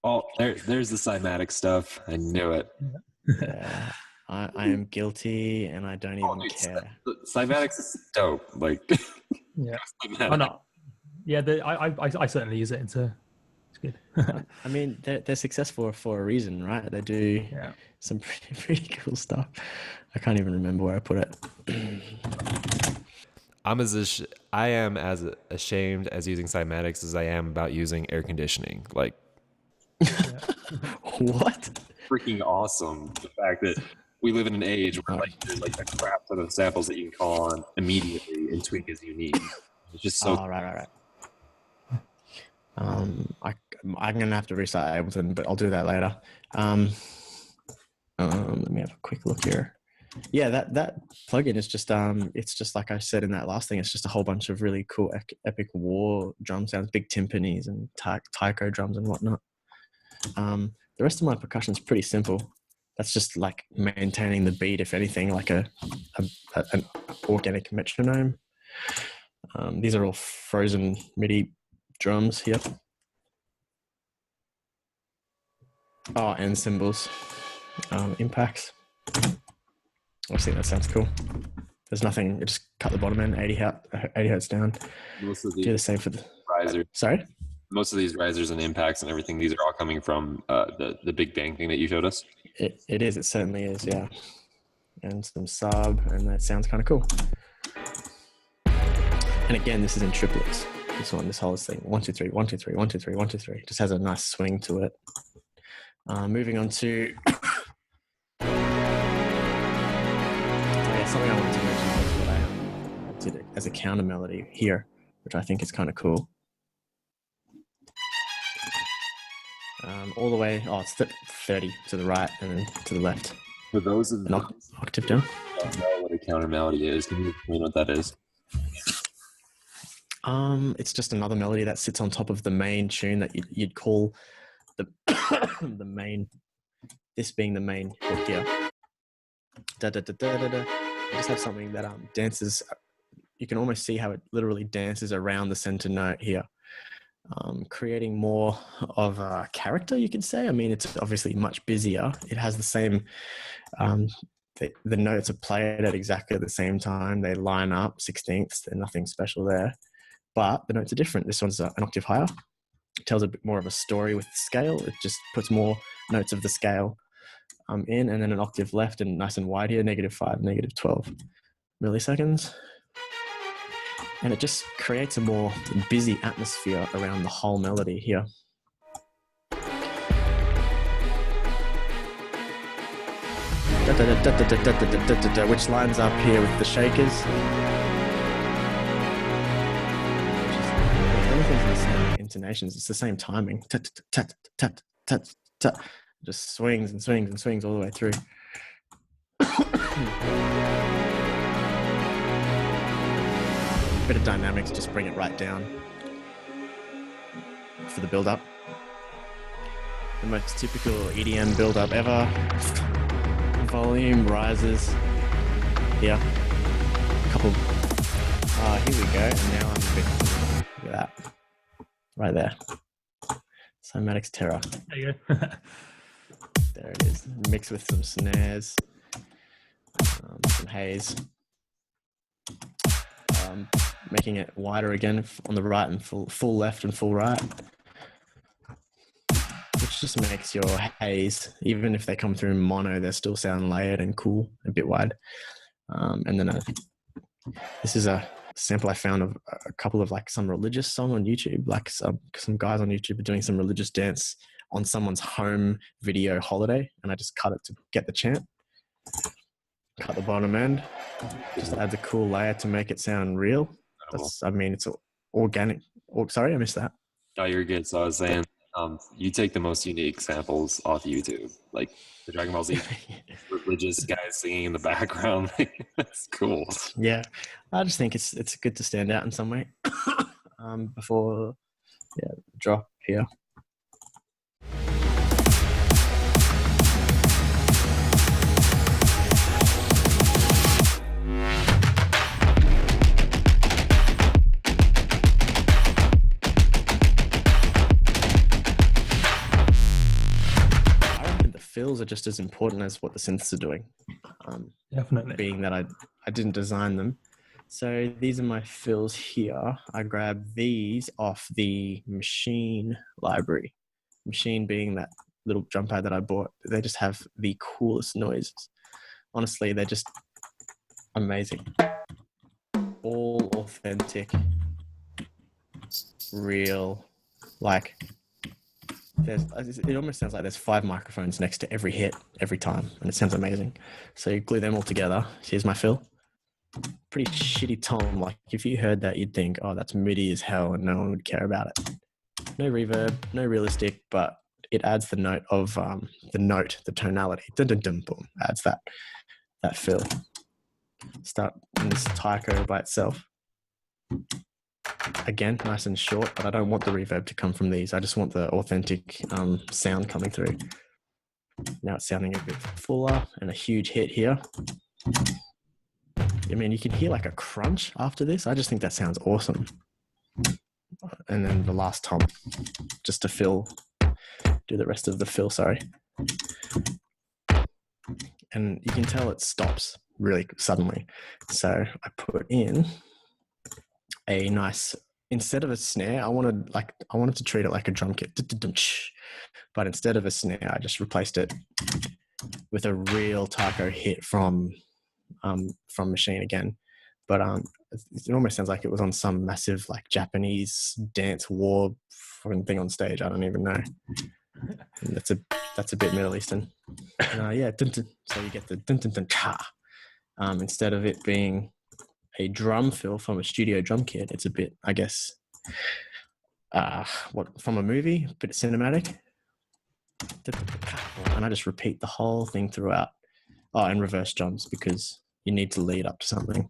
Oh, there's the cymatic stuff. I knew it. Yeah, I am guilty, and I don't even care. Cymatics is dope. Like, yeah, oh no, yeah, I certainly use it. It's good. I mean, they're successful for a reason, right? They do some pretty cool stuff. I can't even remember where I put it. I am as ashamed as using cymatics as I am about using air conditioning. Like, what? Freaking awesome! The fact that we live in an age where there's like a crap ton of samples that you can call on immediately and tweak as you need. It's just so. Oh, right. I'm gonna have to restart Ableton, but I'll do that later. Let me have a quick look here. Yeah, that plugin is just it's just like I said in that last thing. It's just a whole bunch of really cool epic war drum sounds, big timpanis and taiko drums and whatnot. The rest of my percussion is pretty simple. That's just like maintaining the beat, if anything, like an organic metronome. These are all frozen MIDI drums here. Oh, and cymbals, impacts. I think that sounds cool. There's nothing, just cut the bottom end, 80 hertz down. Most of these do the same for the risers. Sorry? Most of these risers and impacts and everything, these are all coming from the Big Bang thing that you showed us. It is, it certainly is, yeah. And some sub, and that sounds kind of cool. And again, this is in triplets. This whole thing, 1 2 3 1 2 3 1 2 3 1 2 3, just has a nice swing to it. Moving on to something I wanted to mention was what I did as a counter melody here, which I think is kind of cool. All the way, it's 30 to the right and then to the left. For those of an octave down. I don't know what a counter melody is. Can you explain what that is? It's just another melody that sits on top of the main tune that you'd call the the main. This being the main hook here. Da da da da da da. You just have something that dances. You can almost see how it literally dances around the center note here. creating more of a character, you could say. I mean, it's obviously much busier. It has the same, the notes are played at exactly the same time. They line up 16ths. There's nothing special there. But the notes are different. This one's an octave higher. It tells a bit more of a story with the scale. It just puts more notes of the scale in, and then an octave left and nice and wide here, -5, -12 milliseconds. And it just creates a more busy atmosphere around the whole melody here. Which lines up here with the shakers. Everything's the same intonations. It's the same timing. Just swings and swings and swings all the way through. Bit of dynamics, just bring it right down for the build-up. The most typical EDM build-up ever. Volume rises here. Couple. Here we go. And now I'm a bit. Look at that. Right there. Cymatic's Terror. There you go. There it is. Mixed with some snares, some haze. Making it wider again on the right and full left and full right. Which just makes your haze, even if they come through mono, they still sound layered and cool, a bit wide. And then this is a sample I found of a couple of like some religious song on YouTube, like some guys on YouTube are doing some religious dance on someone's home video holiday, and I just cut it to get the chant. Cut the bottom end, just adds a cool layer to make it sound real. I mean, it's organic. Oh, sorry, I missed that. Oh, you're good. So I was saying, you take the most unique samples off YouTube, like the Dragon Ball Z religious guys singing in the background. That's cool. Yeah, I just think it's good to stand out in some way before drop here. Fills are just as important as what the synths are doing. Definitely. Being that I didn't design them. So these are my fills here. I grabbed these off the Machine library. Machine being that little drum pad that I bought. They just have the coolest noises. Honestly, they're just amazing. All authentic, real, like... it almost sounds like there's 5 microphones next to every hit every time, and it sounds amazing. So you glue them all together. Here's my fill. Pretty shitty tone. Like if you heard that, you'd think, oh, that's MIDI as hell, and no one would care about it. No reverb, no realistic, but it adds the note of the tonality. Dun dun dun boom. Adds that fill. Start in this taiko by itself. Again, nice and short, but I don't want the reverb to come from these. I just want the authentic sound coming through. Now it's sounding a bit fuller and a huge hit here. I mean, you can hear like a crunch after this. I just think that sounds awesome. And then the last tom, just to fill, do the rest of the fill, sorry. And you can tell it stops really suddenly. So I put in a nice, instead of a snare, I wanted to treat it like a drum kit, but instead of a snare, I just replaced it with a real taiko hit from Machine again. But it almost sounds like it was on some massive like Japanese dance war fucking thing on stage. I don't even know. And that's a bit Middle Eastern. Yeah, dun, dun. So you get the dun dun dun cha. Instead of it being a drum fill from a studio drum kit, it's a bit, I guess, from a movie, a bit cinematic. And I just repeat the whole thing throughout. Oh, and reverse drums because you need to lead up to something.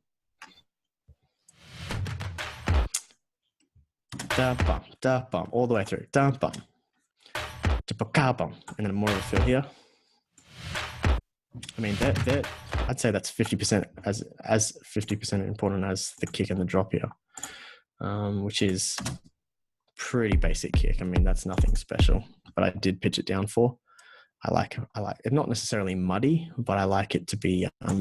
Da bum, all the way through. Da bum, and then more of a fill here. I mean, I'd say that's 50% as 50% important as the kick and the drop here, which is pretty basic kick. I mean, that's nothing special, but I did pitch it down 4. I like it, not necessarily muddy, but I like it to be a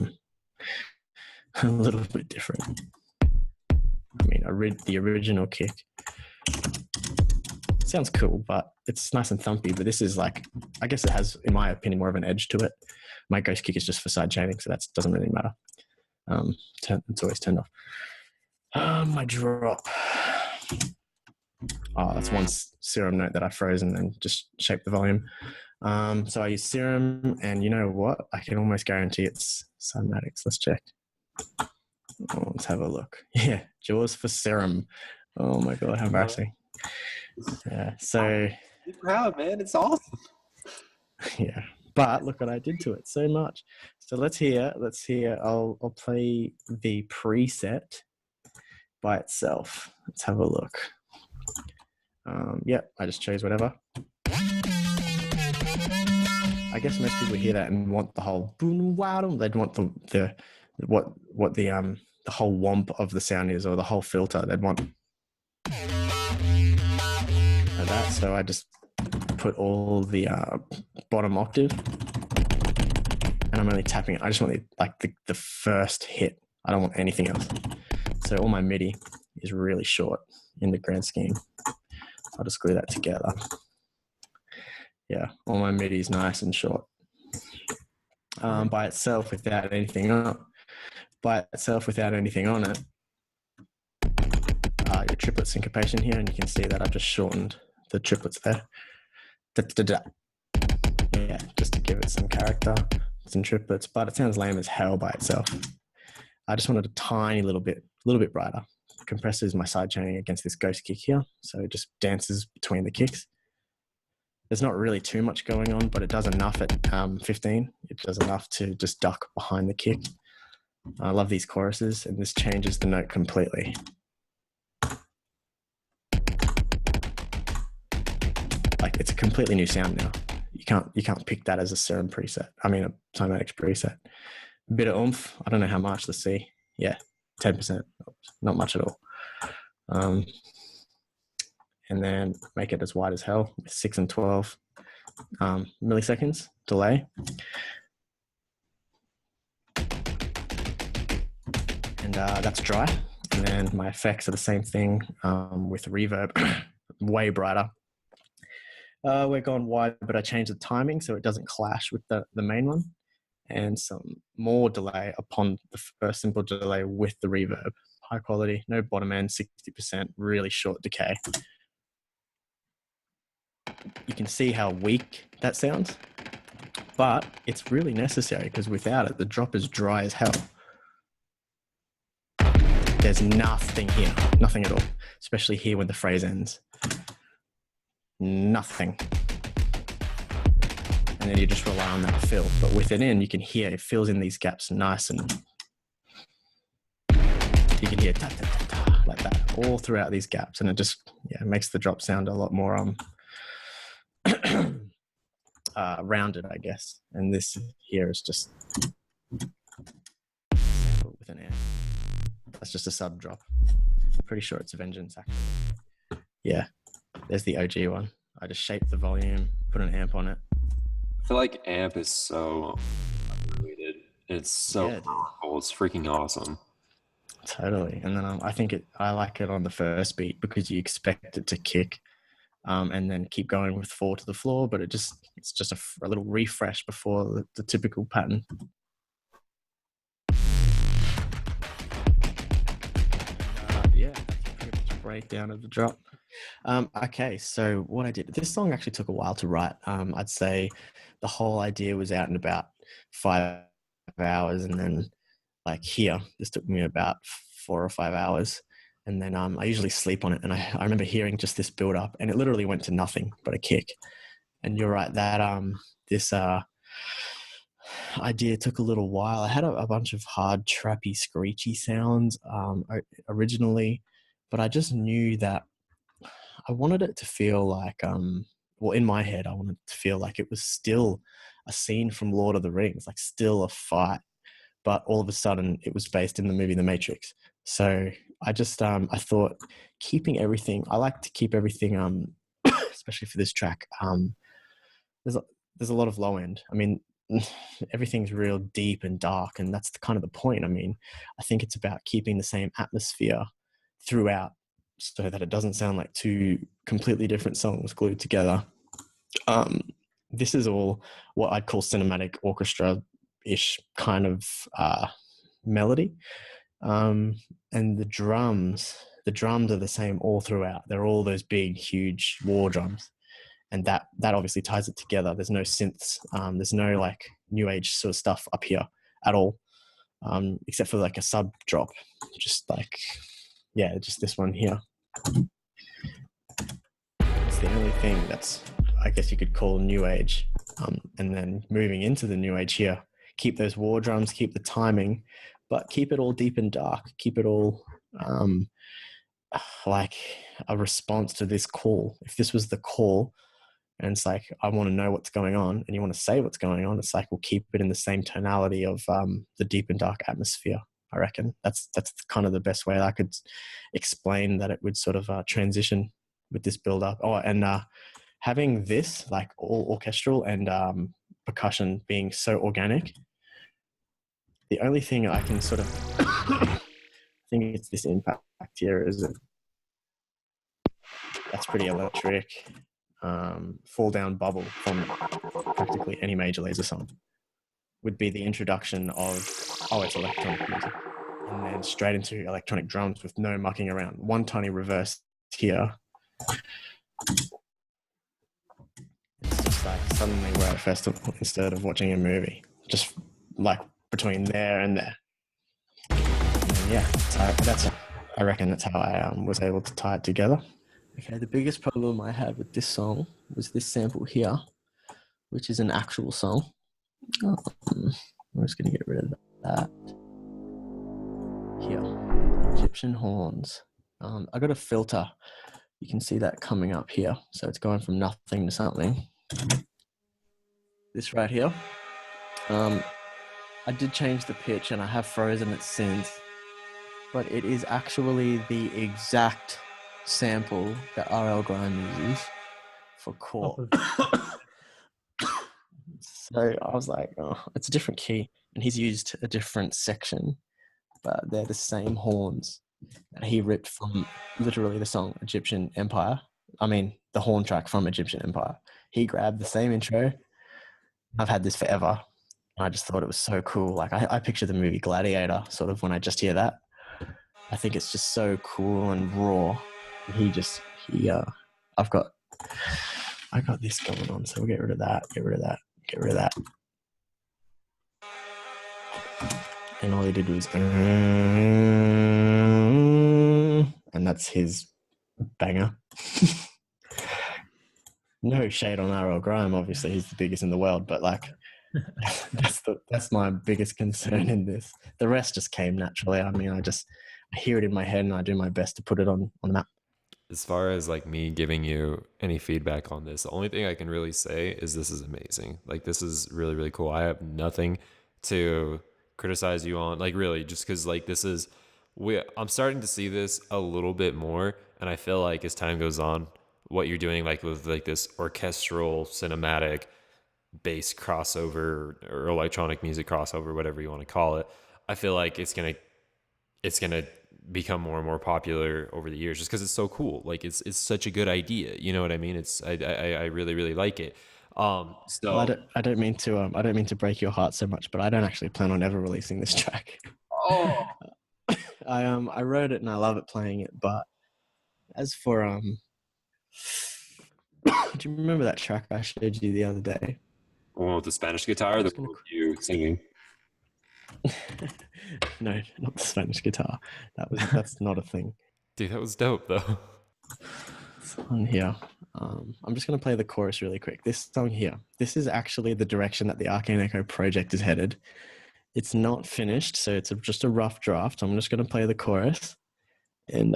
little bit different. I mean, the original kick sounds cool, but it's nice and thumpy. But this is like, I guess it has, in my opinion, more of an edge to it. My ghost kick is just for side chaining, so that doesn't really matter. It's always turned off. My drop. Oh, that's one Serum note that I froze and then just shaped the volume. So I use Serum, and you know what? I can almost guarantee it's cymatics. Let's check. Oh, let's have a look. Yeah, Jaws for Serum. Oh my god, how embarrassing. Yeah, so Be proud, man. It's awesome. yeah, but look what I did to it so much. So let's hear. I'll play the preset by itself. Let's have a look. Yeah, I just chose whatever. I guess most people hear that and want the whole boom wow. They'd want the whole womp of the sound is, or the whole filter. They'd want like that. So I just put all the bottom octave, and I'm only tapping it. I just want the first hit. I don't want anything else. So all my MIDI is really short in the grand scheme. I'll just glue that together. Yeah, all my MIDI is nice and short. By itself, without anything on it. Your triplet syncopation here, and you can see that I've just shortened the triplets there. Yeah, just to give it some character, some triplets, but it sounds lame as hell by itself. I just wanted a tiny little bit brighter. Compressor is my side chaining against this ghost kick here, so it just dances between the kicks. There's not really too much going on, but it does enough at 15. It does enough to just duck behind the kick. I love these choruses, and this changes the note completely. Like, it's a completely new sound now. You can't pick that as a Serum preset. I mean, a cymatics preset. A bit of oomph. I don't know how much. Let's see. Yeah, 10%. Not much at all. And then make it as wide as hell with 6 and 12 milliseconds delay. And that's dry. And then my effects are the same thing with reverb, way brighter. We're going wide, but I changed the timing so it doesn't clash with the main one. And some more delay upon the first simple delay with the reverb. High quality, no bottom end, 60%, really short decay. You can see how weak that sounds, but it's really necessary because without it, the drop is dry as hell. There's nothing here, nothing at all, especially here when the phrase ends. Nothing. And then you just rely on that fill. But with it in, you can hear it fills in these gaps nice, and you can hear ta ta ta ta like that all throughout these gaps, and it just makes the drop sound a lot more rounded, I guess. And this here is just with an amp. That's just a sub drop. Pretty sure it's a Vengeance, actually. Yeah, there's the OG one. I just shaped the volume, put an amp on it. I feel like amp is so underrated. It's so powerful. It's freaking awesome. Totally. And then I like it on the first beat because you expect it to kick and then keep going with 4 to the floor, but it's just a little refresh before the typical pattern. That's pretty much a breakdown of the drop. Okay, so what I did, this song actually took a while to write. I'd say the whole idea was out in about 5 hours, and then like here, this took me about 4 or 5 hours. And then I usually sleep on it, and I remember hearing just this build up, and it literally went to nothing but a kick. And you're right, that this idea took a little while. I had a bunch of hard, trappy, screechy sounds originally, but I just knew that I wanted it to feel like, in my head, I wanted it to feel like it was still a scene from Lord of the Rings, like still a fight, but all of a sudden it was based in the movie The Matrix. So I just I thought keeping everything. I like to keep everything especially for this track. There's a lot of low end. I mean, everything's real deep and dark, and that's kind of the point. I mean, I think it's about keeping the same atmosphere throughout, so that it doesn't sound like two completely different songs glued together. This is all what I'd call cinematic orchestra-ish kind of melody. And the drums are the same all throughout. They're all those big, huge war drums. And that obviously ties it together. There's no synths. There's no like new age sort of stuff up here at all, except for like a sub drop. Just like, yeah, just this one here. It's the only thing that's, I guess you could call new age. And then moving into the new age here, keep those war drums, keep the timing, but keep it all deep and dark. Keep it all like a response to this call. If this was the call, and it's like, I want to know what's going on, and you want to say what's going on, it's like, we'll keep it in the same tonality of the deep and dark atmosphere. I reckon that's kind of the best way I could explain that it would sort of transition with this build up. Oh, and having this like all orchestral and percussion being so organic. The only thing I can sort of, I think it's this impact here, is it? That's pretty electric. Fall Down Bubble from practically any Major Lazer song would be the introduction of, oh, it's electronic music, and then straight into electronic drums with no mucking around. One tiny reverse here. It's just like suddenly we're at a festival instead of watching a movie. Just like between there and there. And yeah, I reckon that's how I was able to tie it together. Okay, the biggest problem I had with this song was this sample here, which is an actual song. I'm just going to get rid of that. Here, Egyptian horns. I got a filter. You can see that coming up here. So it's going from nothing to something. This right here. I did change the pitch and I have frozen it since, but it is actually the exact sample that RL Grime uses for chord. So I was like, oh, it's a different key, and he's used a different section, but they're the same horns that he ripped from literally the song Egyptian Empire. I mean, the horn track from Egyptian Empire. He grabbed the same intro. I've had this forever. I just thought it was so cool. Like I picture the movie Gladiator sort of when I just hear that. I think it's just so cool and raw. I got this going on, so we'll get rid of that, get rid of that. And all he did was, and that's his banger. No shade on RL Grime, obviously he's the biggest in the world, but like that's my biggest concern in this. The rest just came naturally. I mean, I hear it in my head and I do my best to put it on the map. As far as like me giving you any feedback on this, the only thing I can really say is this is amazing. Like this is really, really cool. I have nothing to criticize you on, like really, just because like I'm starting to see this a little bit more, and I feel like as time goes on, what you're doing like with like this orchestral cinematic bass crossover or electronic music crossover, whatever you want to call it, I feel like it's gonna become more and more popular over the years just because it's so cool. Like it's such a good idea, you know what I mean? I really, really like it. Well, I don't mean to break your heart so much, but I don't actually plan on ever releasing this track. Oh, I wrote it and I love it playing it, but as for do you remember that track I showed you the other day? well, with the Spanish guitar, you singing. No, not the Spanish guitar. That's not a thing. Dude, that was dope though. It's on here. I'm just going to play the chorus really quick. This song here, this is actually the direction that the Arcane Echo project is headed. It's not finished, so it's just a rough draft. I'm just going to play the chorus, and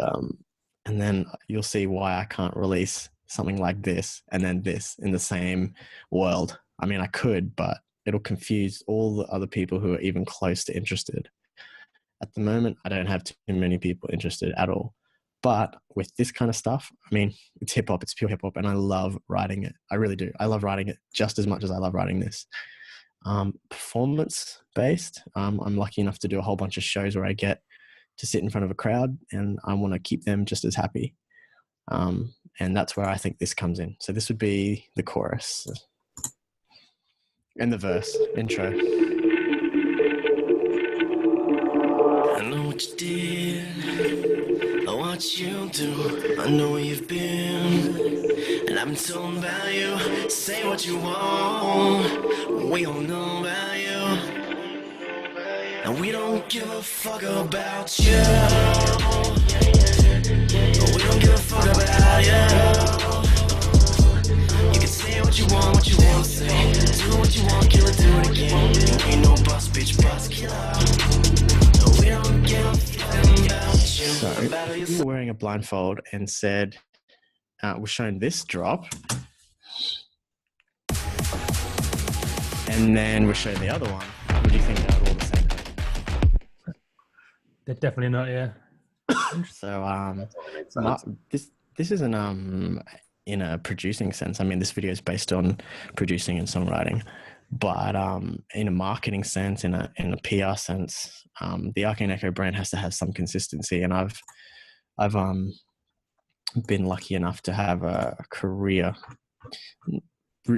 then you'll see why I can't release something like this and then this in the same world. I mean, I could, but it'll confuse all the other people who are even close to interested. At the moment, I don't have too many people interested at all. But with this kind of stuff, I mean, it's hip hop, it's pure hip hop, and I love writing it. I really do. I love writing it just as much as I love writing this. Performance based, I'm lucky enough to do a whole bunch of shows where I get to sit in front of a crowd, and I want to keep them just as happy. And that's where I think this comes in. So this would be the chorus and the verse, intro. I know what you did, I watch you do, I know where you've been, and I've been told about you. Say what you want, we all know about you, and we don't give a fuck about you. We don't give a fuck about you. You can say what you want to say, do what you want, kill it, do it again. You ain't no boss, bitch, boss killer. We don't give a fuck about you. So you were wearing a blindfold and said, we're showing this drop, and then we're showing the other one. Would you think they're all the same thing? They're definitely not, yeah. So this isn't in a producing sense. I mean, this video is based on producing and songwriting, but in a marketing sense, in a PR sense, the Arcane Echo brand has to have some consistency, and I've been lucky enough to have a career,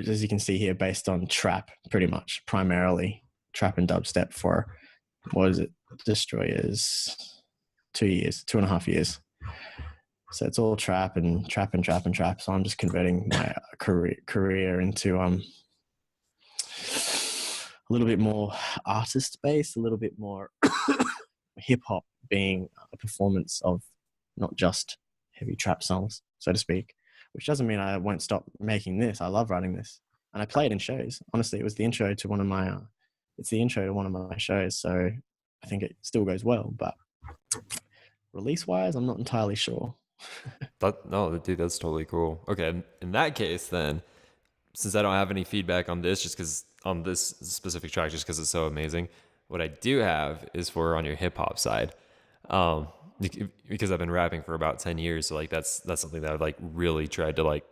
as you can see here, based on trap, pretty much, primarily trap and dubstep for, what is it, Destroyers, 2.5 years. So it's all trap and trap and trap and trap. So I'm just converting my career into a little bit more artist based, a little bit more hip hop, being a performance of not just heavy trap songs, so to speak. Which doesn't mean I won't stop making this. I love writing this, and I play it in shows. Honestly, it was the intro to one of my. It's the intro to one of my shows, so I think it still goes well. But release-wise, I'm not entirely sure. No, dude, that's totally cool. Okay, in that case, then, since I don't have any feedback on this, just because on this specific track, just because it's so amazing, what I do have is for on your hip hop side, because I've been rapping for about 10 years, so like that's something that I've like really tried to like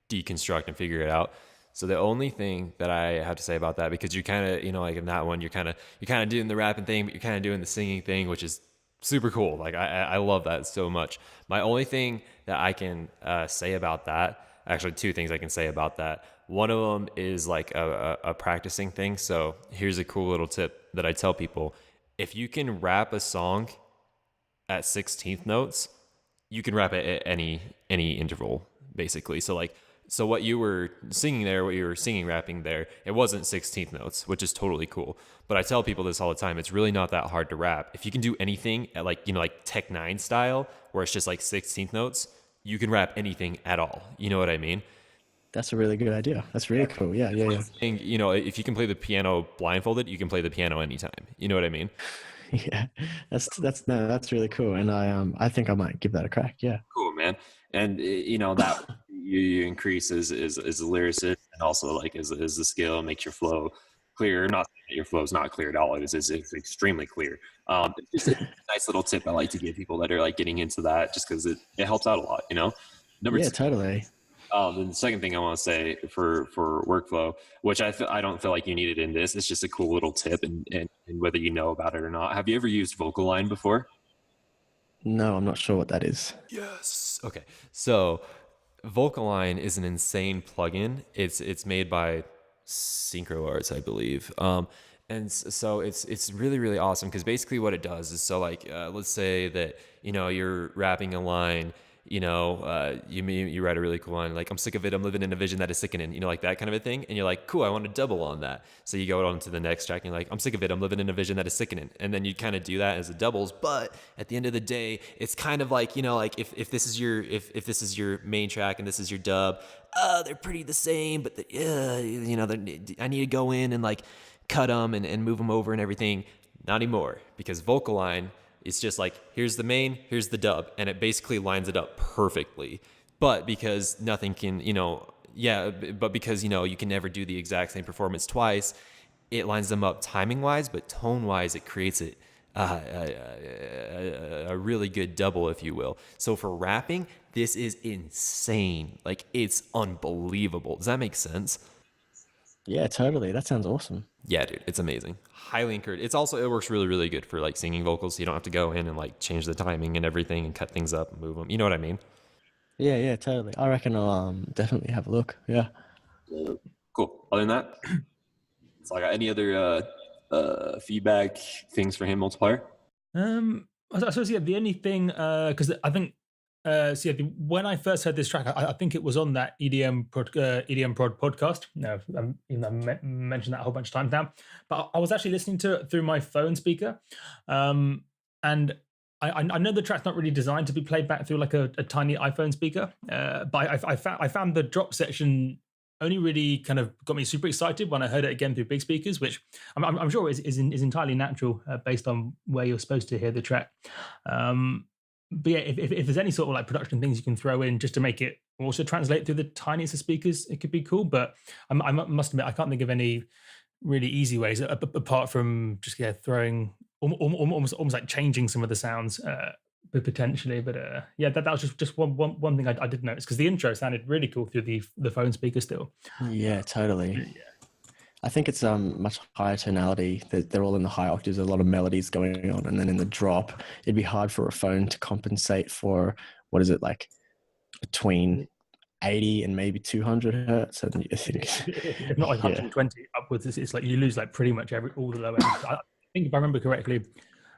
deconstruct and figure it out. So the only thing that I have to say about that, because you're kind of, like in that one, you're kind of doing the rapping thing, but you're kind of doing the singing thing, which is super cool. Like I love that so much. My only thing that I can say about that, actually two things I can say about that. One of them is like a practicing thing. So here's a cool little tip that I tell people. If you can rap a song at 16th notes, you can rap it at any interval, basically. So what you were singing there, what you were singing, rapping there, it wasn't 16th notes, which is totally cool. But I tell people this all the time. It's really not that hard to rap. If you can do anything at like Tech 9 style, where it's just like 16th notes, you can rap anything at all. You know what I mean? That's a really good idea. That's really cool. Yeah. And, if you can play the piano blindfolded, you can play the piano anytime. You know what I mean? Yeah, that's really cool. And I think I might give that a crack. Yeah. Cool, man. And that you increase is a lyricist, and also like is the skill, makes your flow clear. Not that your flow is not clear at all. It's extremely clear. It's just a nice little tip I like to give people that are like getting into that, just because it helps out a lot. Number two, totally. And the second thing I want to say for workflow, which I don't feel like you needed in this, it's just a cool little tip, and whether you know about it or not. Have you ever used Vocoder before? No, I'm not sure what that is. Yes. Okay. So Vocoder is an insane plugin. It's made by SynchroArts, I believe. And so it's really, really awesome, because basically what it does is, so like, let's say that, you're rapping a line, you write a really cool line, like, I'm sick of it, I'm living in a vision that is sickening, like that kind of a thing. And you're like, cool, I want to double on that. So you go on to the next track and you're like, I'm sick of it, I'm living in a vision that is sickening. And then you kind of do that as a doubles. But at the end of the day, it's kind of like, like if this is your main track and this is your dub, they're pretty the same, but I need to go in and like cut them and move them over and everything. Not anymore, because Vocoder, it's just like, here's the main, here's the dub, and it basically lines it up perfectly. But because nothing can, because, you can never do the exact same performance twice, it lines them up timing-wise, but tone-wise, it creates it a really good double, if you will. So for rapping, this is insane. Like, it's unbelievable. Does that make sense? Yeah, totally. That sounds awesome. Yeah, dude, it's amazing. Highly encouraged. It works really, really good for like singing vocals. So you don't have to go in and like change the timing and everything and cut things up and move them. You know what I mean? Yeah, totally. I reckon I'll definitely have a look. Yeah. Cool. Other than that, so I got any other feedback things for him, multiplier? I suppose, yeah, the only thing, because I think, when I first heard this track, I think it was on that EDM Prod podcast. No, even though I mentioned that a whole bunch of times now, but I was actually listening to it through my phone speaker, and I know the track's not really designed to be played back through like a tiny iPhone speaker, but I found the drop section only really kind of got me super excited when I heard it again through big speakers, which I'm sure is entirely natural based on where you're supposed to hear the track. But yeah, if there's any sort of like production things you can throw in just to make it also translate through the tiniest of speakers, it could be cool. But I must admit, I can't think of any really easy ways apart from just throwing almost like changing some of the sounds potentially. But yeah, that was just one thing I did notice, because the intro sounded really cool through the phone speaker still. Yeah, totally. Yeah. I think it's much higher tonality. They're all in the high octaves. There's a lot of melodies going on, and then in the drop, it'd be hard for a phone to compensate for, what is it, like between 80 and maybe 200 hertz. And I think, if not like 120 upwards, it's like you lose like pretty much all the low ends. I think if I remember correctly,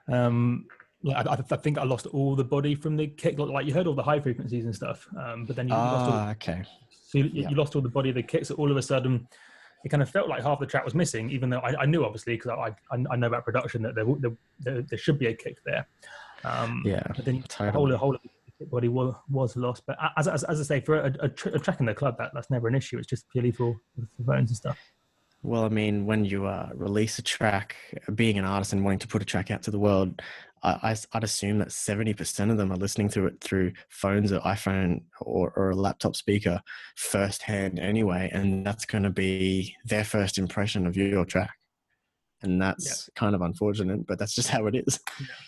I think I lost all the body from the kick. Like you heard all the high frequencies and stuff, but then you lost all. Okay. So you lost all the body of the kicks. So all of a sudden, it kind of felt like half the track was missing, even though I knew, obviously, because I know about production, that there should be a kick there. But then totally. the whole of the kick body was lost. But as I say, for a track in the club, that's never an issue. It's just purely for phones and stuff. Well, I mean, when you release a track, being an artist and wanting to put a track out to the world, I'd assume that 70% of them are listening to it through phones or iPhone or a laptop speaker firsthand anyway, and that's going to be their first impression of your track. And that's kind of unfortunate, but that's just how it is.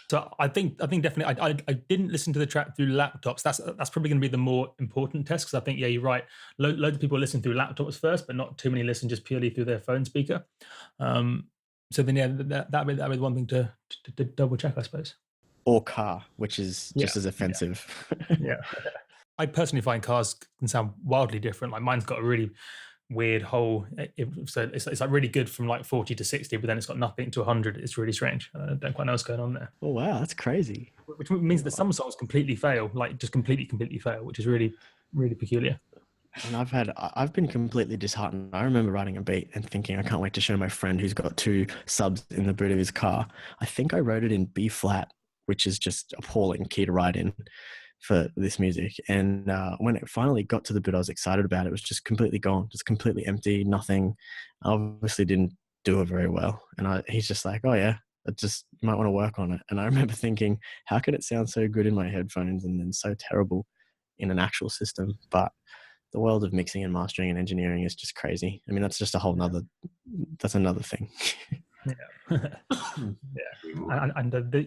So I think definitely I didn't listen to the track through laptops. That's probably going to be the more important test, because I think, yeah, you're right. Loads of people listen through laptops first, but not too many listen just purely through their phone speaker. So then, yeah, that would be one thing to double check, I suppose. Or car, which is just as offensive. Yeah. I personally find cars can sound wildly different. Like mine's got a really weird whole, so it's like really good from like 40 to 60, but then it's got nothing to 100. It's really strange. I don't quite know what's going on there. Oh wow, that's crazy. Which means that some songs completely fail, like just completely fail, which is really, really peculiar. And I've been completely disheartened. I remember writing a beat and thinking, I can't wait to show my friend who's got 2 subs in the boot of his car. I think I wrote it in B flat, which is just appalling key to write in for this music. And when it finally got to the bit I was excited about, it was just completely gone, just completely empty, nothing. I obviously didn't do it very well. And he's just like, oh yeah, you might want to work on it. And I remember thinking, how could it sound so good in my headphones and then so terrible in an actual system? But the world of mixing and mastering and engineering is just crazy. I mean, that's just that's another thing. Yeah.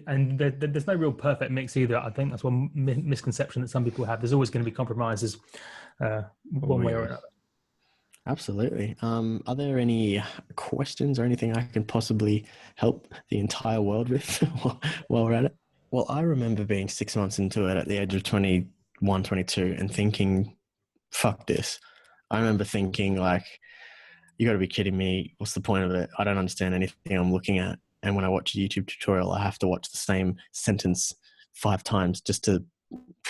And there's no real perfect mix either. I think that's one misconception that some people have. There's always going to be compromises one way or another. Absolutely. Are there any questions or anything I can possibly help the entire world with while we're at it? Well, I remember being 6 months into it at the age of 21, 22 and thinking, fuck this. I remember thinking like, you got to be kidding me. What's the point of it? I don't understand anything I'm looking at. And when I watch a YouTube tutorial, I have to watch the same sentence 5 times just to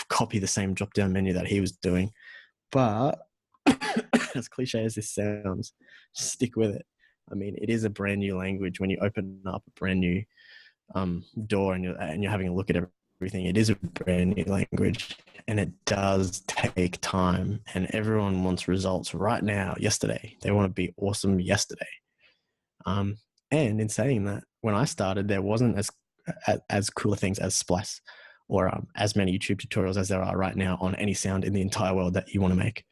copy the same drop-down menu that he was doing. But as cliche as this sounds, stick with it. I mean, it is a brand new language. When you open up a brand new door and you're having a look at everything, it is a brand new language. And it does take time, and everyone wants results right now, yesterday. They want to be awesome yesterday. And in saying that, when I started, there wasn't as cooler things as Splice or as many YouTube tutorials as there are right now on any sound in the entire world that you want to make.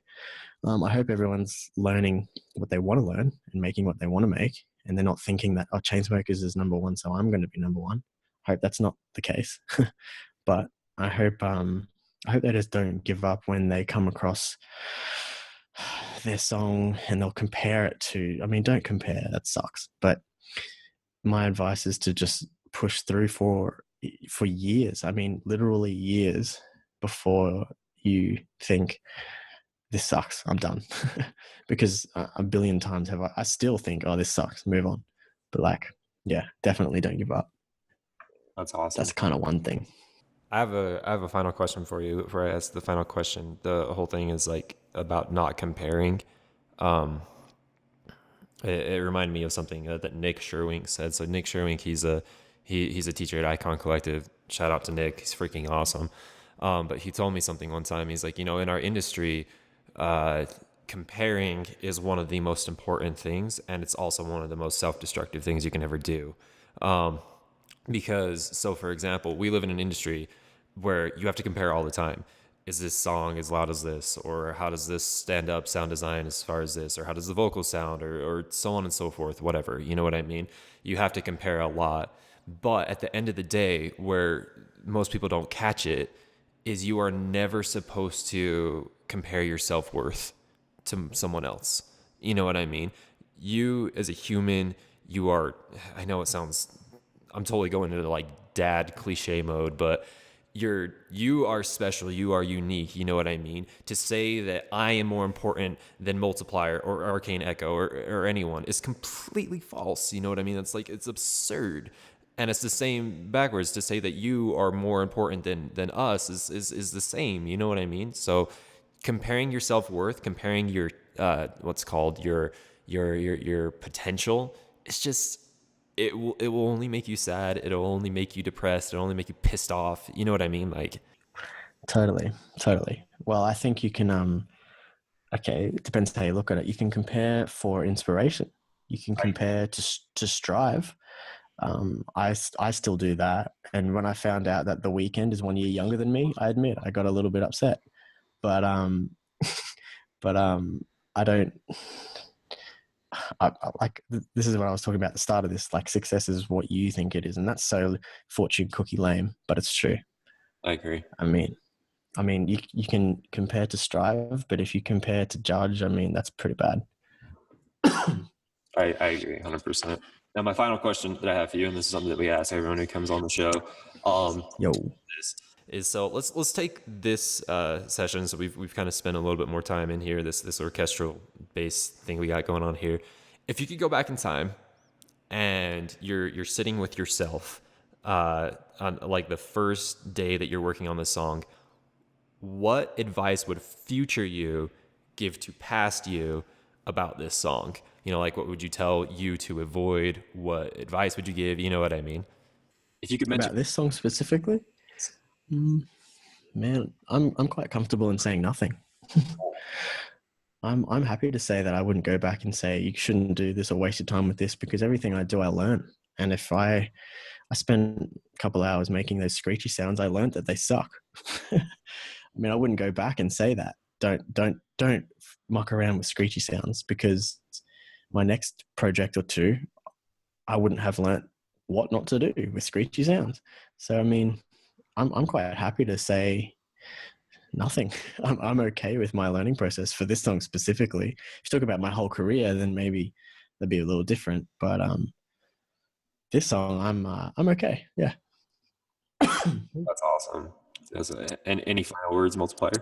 I hope everyone's learning what they want to learn and making what they want to make, and they're not thinking that, oh, Chainsmokers is number one, so I'm going to be number one. Hope that's not the case. But I hope they just don't give up when they come across their song and they'll compare it to, I mean, don't compare, that sucks. But my advice is to just push through for years. I mean, literally years before you think this sucks, I'm done. Because a billion times I still think, oh, this sucks, move on. But like, yeah, definitely don't give up. That's awesome. That's kind of one thing. I have a final question for you before I ask the final question. The whole thing is like about not comparing. It reminded me of something that Nick Sherwink said. So Nick Sherwink, he's a teacher at Icon Collective. Shout out to Nick. He's freaking awesome. But he told me something one time. He's like, in our industry, comparing is one of the most important things, and it's also one of the most self-destructive things you can ever do. Because, so for example, we live in an industry where you have to compare all the time. Is this song as loud as this? Or how does this stand up sound design as far as this? Or how does the vocal sound? Or so on and so forth, whatever. You know what I mean? You have to compare a lot. But at the end of the day, where most people don't catch it, is you are never supposed to compare your self-worth to someone else. You know what I mean? You, as a human, you are, I know it sounds, I'm totally going into like dad cliche mode, but you are special, you are unique, you know what I mean? To say that I am more important than Multiplier or Arcane Echo or anyone is completely false, you know what I mean? It's like, it's absurd. And it's the same backwards. To say that you are more important than us is the same, you know what I mean? So comparing your self-worth, comparing your what's called your potential, it's just, it will only make you sad. It'll only make you depressed. It'll only make you pissed off. You know what I mean? Like, Totally. Well, I think you can, okay, it depends how you look at it. You can compare for inspiration. You can compare to strive. I still do that. And when I found out that The Weeknd is 1 year younger than me, I admit I got a little bit upset. But I don't. I like, this is what I was talking about at the start of this. Like, success is what you think it is, and that's so fortune cookie lame, but it's true. I agree. I mean, you can compare to strive, but if you compare to judge, I mean, that's pretty bad. I agree 100%. Now, my final question that I have for you, and this is something that we ask everyone who comes on the show. Is so let's take this session. So we've kind of spent a little bit more time in here, this orchestral bass thing we got going on here. If you could go back in time and you're sitting with yourself on like the first day that you're working on this song, what advice would future you give to past you about this song? Like, what would you tell you to avoid? What advice would you give? You know what I mean? If you could mention about this song specifically, man, I'm quite comfortable in saying nothing. I'm happy to say that I wouldn't go back and say you shouldn't do this or waste your time with this, because everything I do, I learn. And if I spent a couple hours making those screechy sounds, I learned that they suck. I mean, I wouldn't go back and say that. Don't muck around with screechy sounds, because my next project or two, I wouldn't have learnt what not to do with screechy sounds. So, I mean, I'm quite happy to say nothing. I'm okay with my learning process for this song specifically. If you talk about my whole career, then maybe that'd be a little different. But this song, I'm okay. Yeah. That's awesome. And any final words, Multiplier?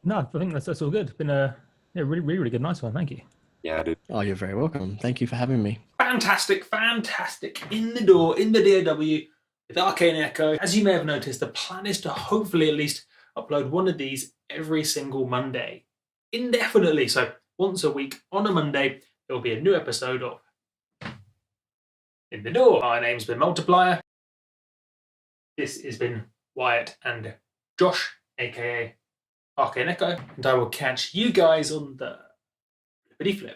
No, I think that's all good. It's been a really, really, really good, nice one. Thank you. Yeah, dude. Oh, you're very welcome. Thank you for having me. Fantastic. In the door, in the DAW with Arcane Echo. As you may have noticed, the plan is to hopefully at least upload one of these every single Monday, indefinitely. So once a week on a Monday, there will be a new episode of In the Door. My name's been Multiplier. This has been Wyatt and Josh, aka Arcane Echo, and I will catch you guys on the flippity flip.